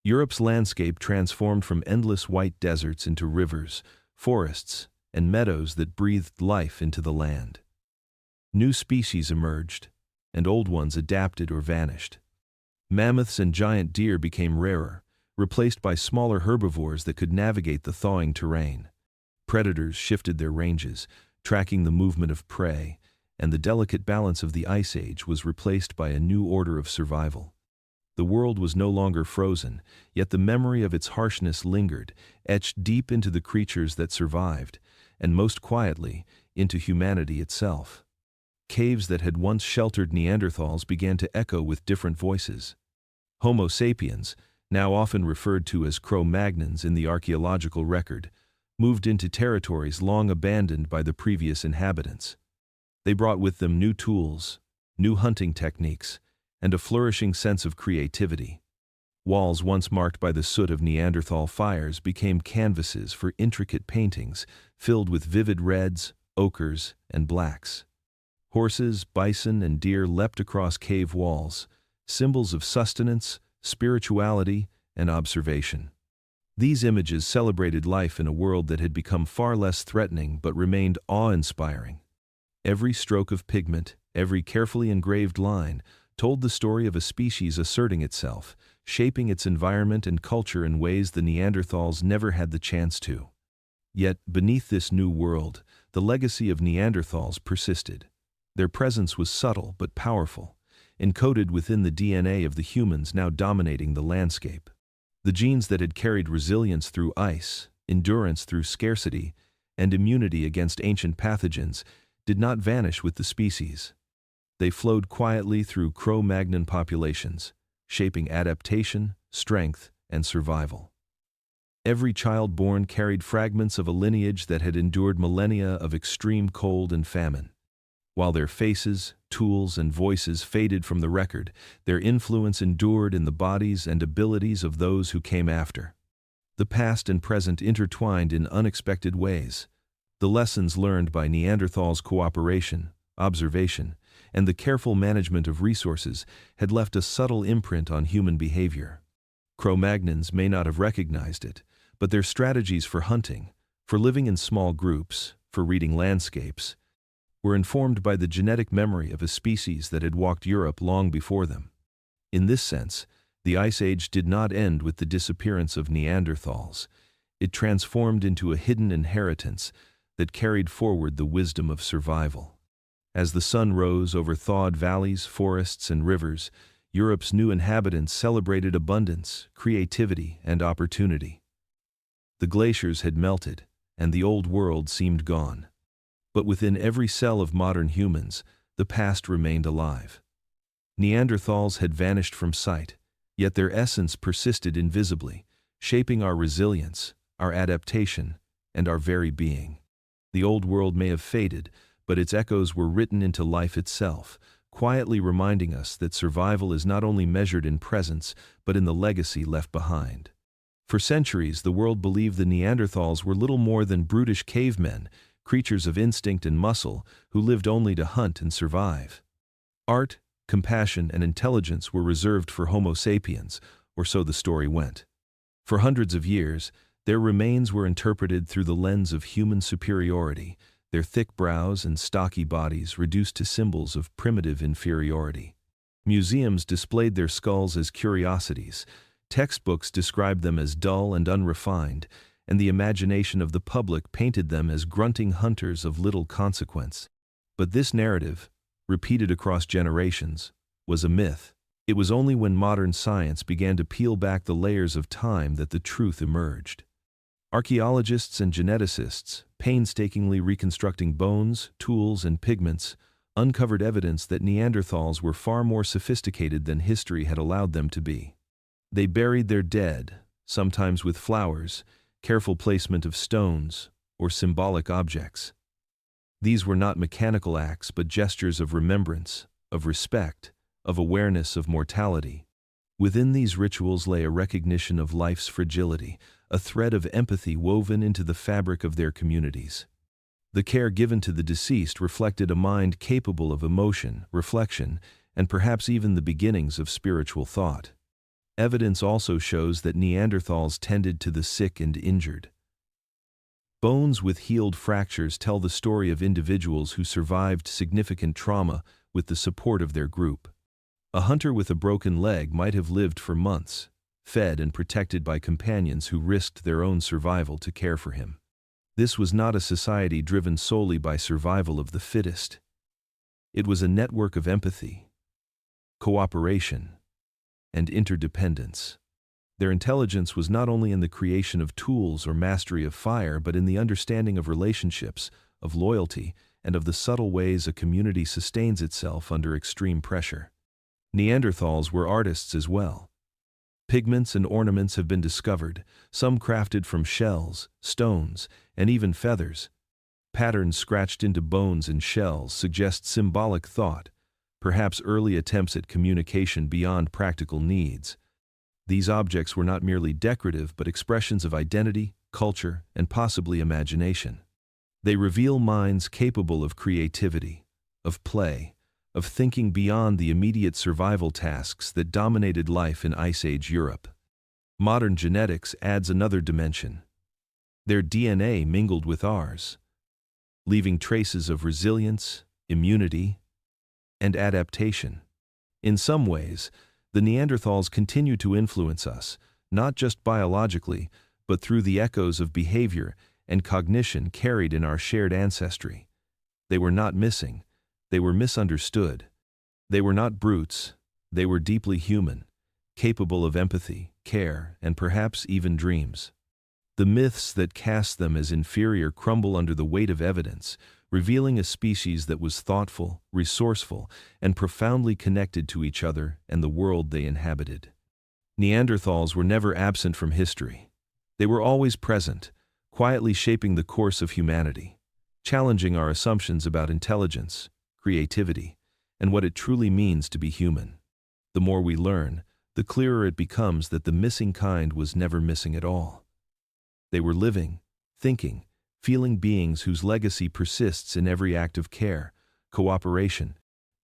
Europe's landscape transformed from endless white deserts into rivers, forests, and meadows that breathed life into the land. New species emerged, and old ones adapted or vanished. Mammoths and giant deer became rarer, replaced by smaller herbivores that could navigate the thawing terrain. Predators shifted their ranges, tracking the movement of prey, and the delicate balance of the Ice Age was replaced by a new order of survival. The world was no longer frozen, yet the memory of its harshness lingered, etched deep into the creatures that survived, and most quietly, into humanity itself. Caves that had once sheltered Neanderthals began to echo with different voices. Homo sapiens, now often referred to as Cro-Magnons in the archaeological record, moved into territories long abandoned by the previous inhabitants. They brought with them new tools, new hunting techniques, and a flourishing sense of creativity. Walls once marked by the soot of Neanderthal fires became canvases for intricate paintings filled with vivid reds, ochres, and blacks. Horses, bison, and deer leapt across cave walls, symbols of sustenance, spirituality, and observation. These images celebrated life in a world that had become far less threatening but remained awe-inspiring. Every stroke of pigment, every carefully engraved line, told the story of a species asserting itself, shaping its environment and culture in ways the Neanderthals never had the chance to. Yet, beneath this new world, the legacy of Neanderthals persisted. Their presence was subtle but powerful, encoded within the DNA of the humans now dominating the landscape. The genes that had carried resilience through ice, endurance through scarcity, and immunity against ancient pathogens did not vanish with the species. They flowed quietly through Cro-Magnon populations, shaping adaptation, strength, and survival. Every child born carried fragments of a lineage that had endured millennia of extreme cold and famine. While their faces, tools, and voices faded from the record, their influence endured in the bodies and abilities of those who came after. The past and present intertwined in unexpected ways. The lessons learned by Neanderthals' cooperation, observation, and the careful management of resources had left a subtle imprint on human behavior. Cro-Magnons may not have recognized it, but their strategies for hunting, for living in small groups, for reading landscapes, were informed by the genetic memory of a species that had walked Europe long before them. In this sense, the Ice Age did not end with the disappearance of Neanderthals. It transformed into a hidden inheritance that carried forward the wisdom of survival. As the sun rose over thawed valleys, forests, and rivers, Europe's new inhabitants celebrated abundance, creativity, and opportunity. The glaciers had melted, and the old world seemed gone. But within every cell of modern humans, the past remained alive. Neanderthals had vanished from sight, yet their essence persisted invisibly, shaping our resilience, our adaptation, and our very being. The old world may have faded, but its echoes were written into life itself, quietly reminding us that survival is not only measured in presence, but in the legacy left behind. For centuries, the world believed the Neanderthals were little more than brutish cavemen, creatures of instinct and muscle, who lived only to hunt and survive. Art, compassion, and intelligence were reserved for Homo sapiens, or so the story went. For hundreds of years, their remains were interpreted through the lens of human superiority, their thick brows and stocky bodies reduced to symbols of primitive inferiority. Museums displayed their skulls as curiosities, textbooks described them as dull and unrefined, and the imagination of the public painted them as grunting hunters of little consequence. But this narrative, repeated across generations, was a myth. It was only when modern science began to peel back the layers of time that the truth emerged. Archaeologists and geneticists, painstakingly reconstructing bones, tools, and pigments, uncovered evidence that Neanderthals were far more sophisticated than history had allowed them to be. They buried their dead, sometimes with flowers, careful placement of stones, or symbolic objects. These were not mechanical acts but gestures of remembrance, of respect, of awareness of mortality. Within these rituals lay a recognition of life's fragility, a thread of empathy woven into the fabric of their communities. The care given to the deceased reflected a mind capable of emotion, reflection, and perhaps even the beginnings of spiritual thought. Evidence also shows that Neanderthals tended to the sick and injured. Bones with healed fractures tell the story of individuals who survived significant trauma with the support of their group. A hunter with a broken leg might have lived for months, fed and protected by companions who risked their own survival to care for him. This was not a society driven solely by survival of the fittest. It was a network of empathy, cooperation, and interdependence. Their intelligence was not only in the creation of tools or mastery of fire, but in the understanding of relationships, of loyalty, and of the subtle ways a community sustains itself under extreme pressure. Neanderthals were artists as well. Pigments and ornaments have been discovered, some crafted from shells, stones, and even feathers. Patterns scratched into bones and shells suggest symbolic thought, perhaps early attempts at communication beyond practical needs. These objects were not merely decorative but expressions of identity, culture, and possibly imagination. They reveal minds capable of creativity, of play, of thinking beyond the immediate survival tasks that dominated life in Ice Age Europe. Modern genetics adds another dimension. Their DNA mingled with ours, leaving traces of resilience, immunity, and adaptation. In some ways, the Neanderthals continue to influence us, not just biologically, but through the echoes of behavior and cognition carried in our shared ancestry. They were not missing, they were misunderstood. They were not brutes, they were deeply human, capable of empathy, care, and perhaps even dreams. The myths that cast them as inferior crumble under the weight of evidence, revealing a species that was thoughtful, resourceful, and profoundly connected to each other and the world they inhabited. Neanderthals were never absent from history. They were always present, quietly shaping the course of humanity, challenging our assumptions about intelligence, creativity, and what it truly means to be human. The more we learn, the clearer it becomes that the missing kind was never missing at all. They were living, thinking, feeling beings whose legacy persists in every act of care, cooperation,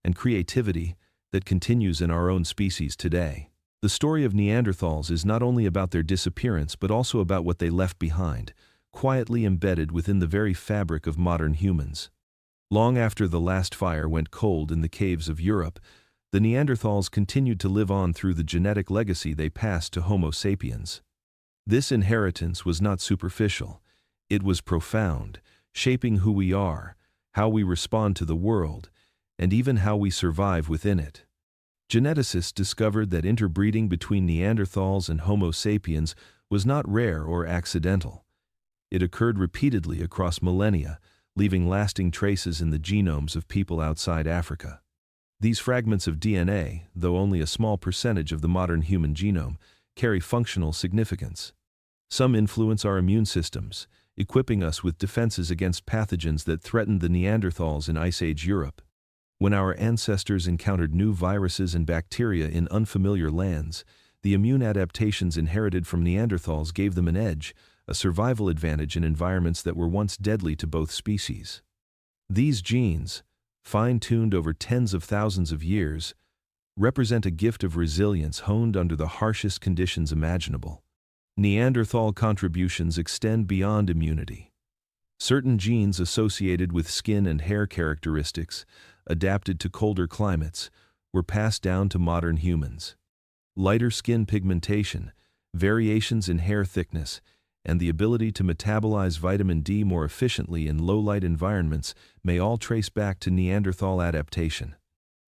and creativity that continues in our own species today. The story of Neanderthals is not only about their disappearance but also about what they left behind, quietly embedded within the very fabric of modern humans. Long after the last fire went cold in the caves of Europe, the Neanderthals continued to live on through the genetic legacy they passed to Homo sapiens. This inheritance was not superficial. It was profound, shaping who we are, how we respond to the world, and even how we survive within it. Geneticists discovered that interbreeding between Neanderthals and Homo sapiens was not rare or accidental. It occurred repeatedly across millennia, leaving lasting traces in the genomes of people outside Africa. These fragments of DNA, though only a small percentage of the modern human genome, carry functional significance. Some influence our immune systems, equipping us with defenses against pathogens that threatened the Neanderthals in Ice Age Europe. When our ancestors encountered new viruses and bacteria in unfamiliar lands, the immune adaptations inherited from Neanderthals gave them an edge, a survival advantage in environments that were once deadly to both species. These genes, fine-tuned over tens of thousands of years, represent a gift of resilience honed under the harshest conditions imaginable. Neanderthal contributions extend beyond immunity. Certain genes associated with skin and hair characteristics, adapted to colder climates, were passed down to modern humans. Lighter skin pigmentation, variations in hair thickness, and the ability to metabolize vitamin D more efficiently in low-light environments may all trace back to Neanderthal adaptation.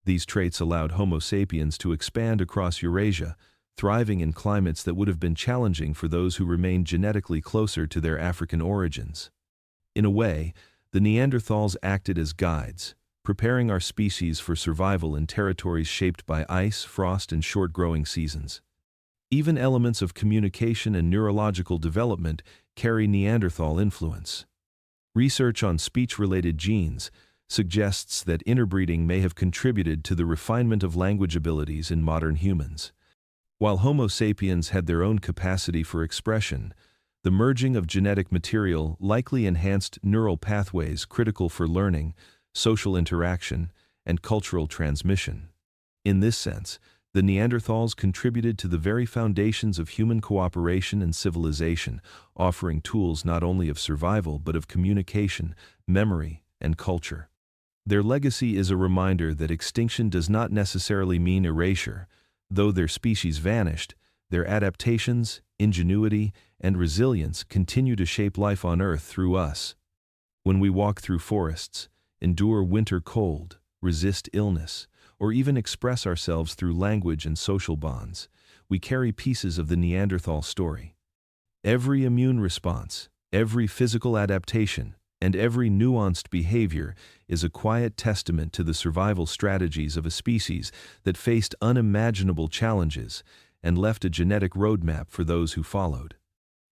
These traits allowed Homo sapiens to expand across Eurasia, thriving in climates that would have been challenging for those who remained genetically closer to their African origins. In a way, the Neanderthals acted as guides, preparing our species for survival in territories shaped by ice, frost, and short-growing seasons. Even elements of communication and neurological development carry Neanderthal influence. Research on speech-related genes suggests that interbreeding may have contributed to the refinement of language abilities in modern humans. While Homo sapiens had their own capacity for expression, the merging of genetic material likely enhanced neural pathways critical for learning, social interaction, and cultural transmission. In this sense, the Neanderthals contributed to the very foundations of human cooperation and civilization, offering tools not only of survival but of communication, memory, and culture. Their legacy is a reminder that extinction does not necessarily mean erasure. Though their species vanished, their adaptations, ingenuity, and resilience continue to shape life on Earth through us. When we walk through forests, endure winter cold, resist illness, or even express ourselves through language and social bonds, we carry pieces of the Neanderthal story. Every immune response, every physical adaptation, and every nuanced behavior is a quiet testament to the survival strategies of a species that faced unimaginable challenges and left a genetic roadmap for those who followed.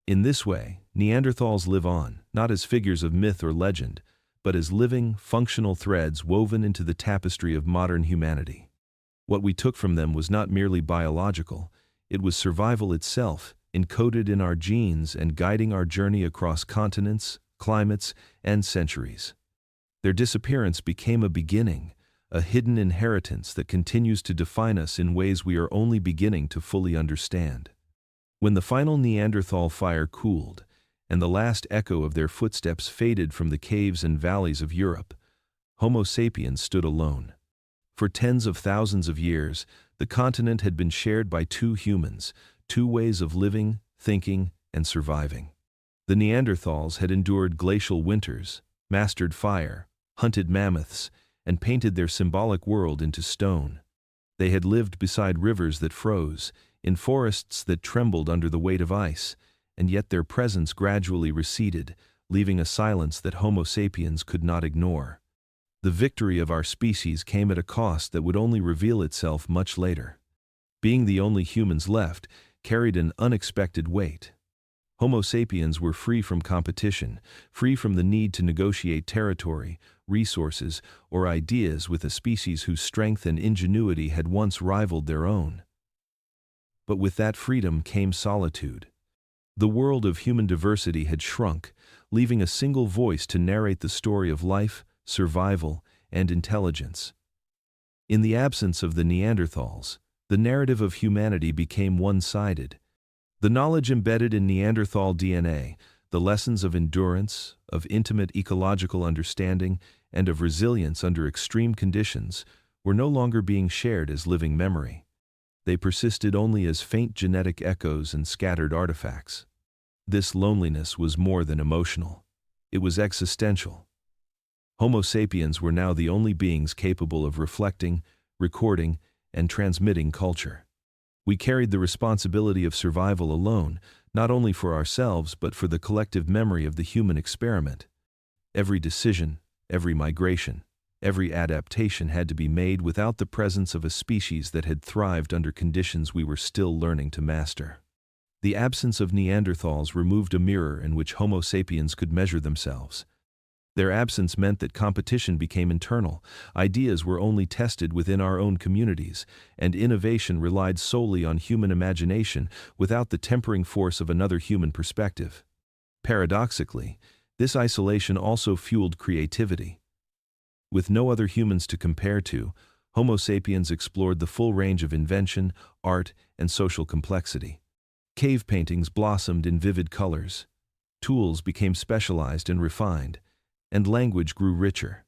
In this way, Neanderthals live on, not as figures of myth or legend, but as living, functional threads woven into the tapestry of modern humanity. What we took from them was not merely biological, it was survival itself, encoded in our genes and guiding our journey across continents, climates, and centuries. Their disappearance became a beginning, a hidden inheritance that continues to define us in ways we are only beginning to fully understand. When the final Neanderthal fire cooled, and the last echo of their footsteps faded from the caves and valleys of Europe, Homo sapiens stood alone. For tens of thousands of years, the continent had been shared by two humans, two ways of living, thinking, and surviving. The Neanderthals had endured glacial winters, mastered fire, hunted mammoths, and painted their symbolic world into stone. They had lived beside rivers that froze, in forests that trembled under the weight of ice, and yet their presence gradually receded, leaving a silence that Homo sapiens could not ignore. The victory of our species came at a cost that would only reveal itself much later. Being the only humans left carried an unexpected weight. Homo sapiens were free from competition, free from the need to negotiate territory, resources, or ideas with a species whose strength and ingenuity had once rivaled their own. But with that freedom came solitude. The world of human diversity had shrunk, leaving a single voice to narrate the story of life, survival, and intelligence. In the absence of the Neanderthals, the narrative of humanity became one-sided. The knowledge embedded in Neanderthal DNA, the lessons of endurance, of intimate ecological understanding, and of resilience under extreme conditions, were no longer being shared as living memory. They persisted only as faint genetic echoes and scattered artifacts. This loneliness was more than emotional. It was existential. Homo sapiens were now the only beings capable of reflecting, recording, and transmitting culture. We carried the responsibility of survival alone, not only for ourselves but for the collective memory of the human experiment. Every decision, every migration, every adaptation had to be made without the presence of a species that had thrived under conditions we were still learning to master. The absence of Neanderthals removed a mirror in which Homo sapiens could measure themselves. Their absence meant that competition became internal, ideas were only tested within our own communities, and innovation relied solely on human imagination without the tempering force of another human perspective. Paradoxically, this isolation also fueled creativity. With no other humans to compare to, Homo sapiens explored the full range of invention, art, and social complexity. Cave paintings blossomed in vivid colors. Tools became specialized and refined, and language grew richer,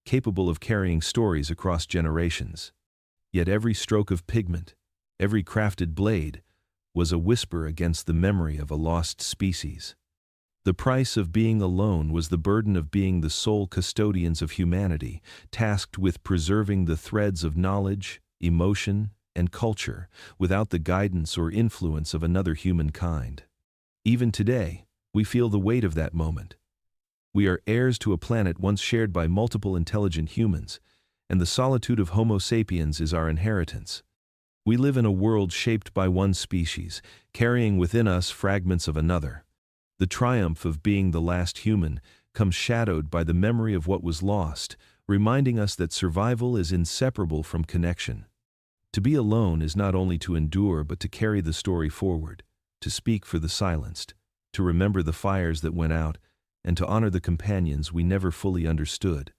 capable of carrying stories across generations. Yet every stroke of pigment, every crafted blade, was a whisper against the memory of a lost species. The price of being alone was the burden of being the sole custodians of humanity, tasked with preserving the threads of knowledge, emotion, and culture, without the guidance or influence of another humankind. Even today, we feel the weight of that moment. We are heirs to a planet once shared by multiple intelligent humans, and the solitude of Homo sapiens is our inheritance. We live in a world shaped by one species, carrying within us fragments of another. The triumph of being the last human comes shadowed by the memory of what was lost, reminding us that survival is inseparable from connection. To be alone is not only to endure but to carry the story forward, to speak for the silenced, to remember the fires that went out, and to honor the companions we never fully understood.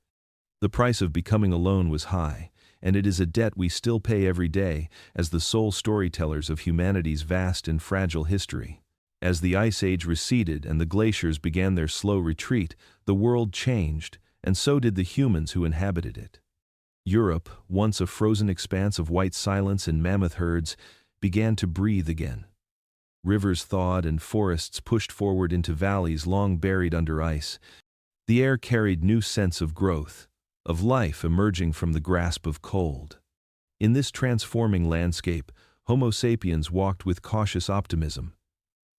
The price of becoming alone was high, and it is a debt we still pay every day as the sole storytellers of humanity's vast and fragile history. As the Ice Age receded and the glaciers began their slow retreat, the world changed, and so did the humans who inhabited it. Europe, once a frozen expanse of white silence and mammoth herds, began to breathe again. Rivers thawed and forests pushed forward into valleys long buried under ice. The air carried new scents of growth, of life emerging from the grasp of cold. In this transforming landscape, Homo sapiens walked with cautious optimism,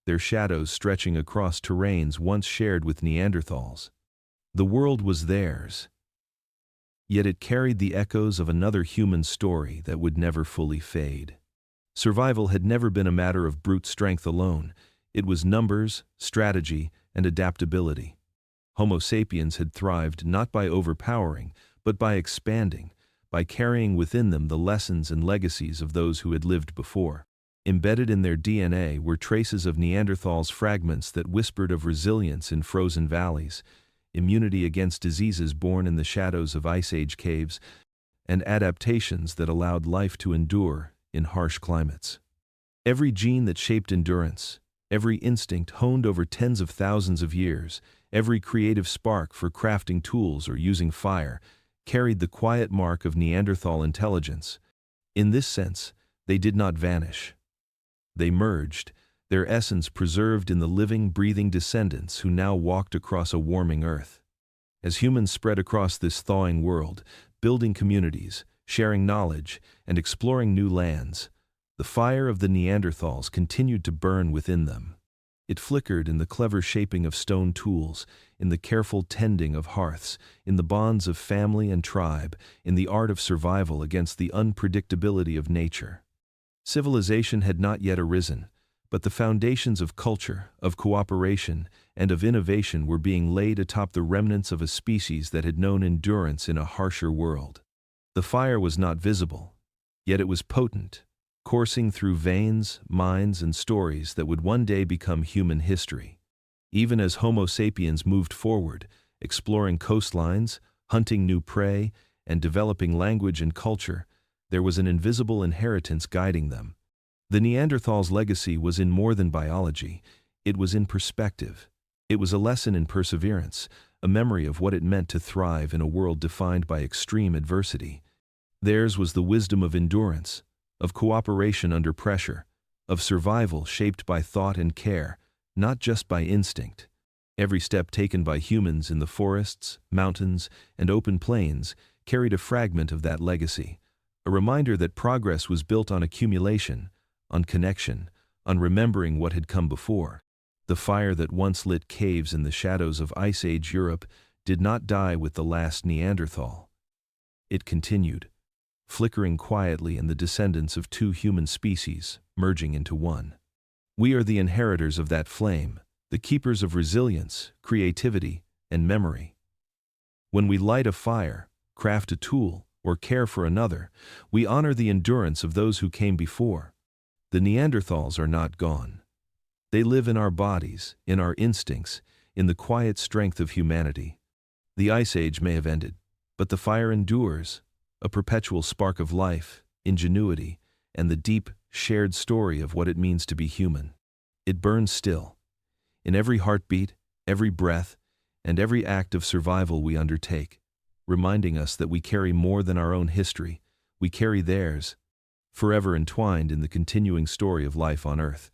their shadows stretching across terrains once shared with Neanderthals. The world was theirs, yet it carried the echoes of another human story that would never fully fade. Survival had never been a matter of brute strength alone. It was numbers, strategy, and adaptability. Homo sapiens had thrived not by overpowering, but by expanding, by carrying within them the lessons and legacies of those who had lived before. Embedded in their DNA were traces of Neanderthals' fragments that whispered of resilience in frozen valleys, immunity against diseases born in the shadows of Ice Age caves, and adaptations that allowed life to endure in harsh climates. Every gene that shaped endurance, every instinct honed over tens of thousands of years, every creative spark for crafting tools or using fire, carried the quiet mark of Neanderthal intelligence. In this sense, they did not vanish. They merged, their essence preserved in the living, breathing descendants who now walked across a warming earth. As humans spread across this thawing world, building communities, sharing knowledge, and exploring new lands, the fire of the Neanderthals continued to burn within them. It flickered in the clever shaping of stone tools, in the careful tending of hearths, in the bonds of family and tribe, in the art of survival against the unpredictability of nature. Civilization had not yet arisen, but the foundations of culture, of cooperation, and of innovation were being laid atop the remnants of a species that had known endurance in a harsher world. The fire was not visible, yet it was potent, coursing through veins, minds, and stories that would one day become human history. Even as Homo sapiens moved forward, exploring coastlines, hunting new prey, and developing language and culture, there was an invisible inheritance guiding them. The Neanderthals' legacy was in more than biology, it was in perspective. It was a lesson in perseverance, a memory of what it meant to thrive in a world defined by extreme adversity. Theirs was the wisdom of endurance, of cooperation under pressure, of survival shaped by thought and care, not just by instinct. Every step taken by humans in the forests, mountains, and open plains carried a fragment of that legacy, a reminder that progress was built on accumulation, on connection, on remembering what had come before. The fire that once lit caves in the shadows of Ice Age Europe did not die with the last Neanderthal. It continued, flickering quietly in the descendants of two human species, merging into one. We are the inheritors of that flame, the keepers of resilience, creativity, and memory. When we light a fire, craft a tool, or care for another, we honor the endurance of those who came before. The Neanderthals are not gone. They live in our bodies, in our instincts, in the quiet strength of humanity. The Ice Age may have ended, but the fire endures, a perpetual spark of life, ingenuity, and the deep, shared story of what it means to be human. It burns still, in every heartbeat, every breath, and every act of survival we undertake, reminding us that we carry more than our own history, we carry theirs, forever entwined in the continuing story of life on Earth.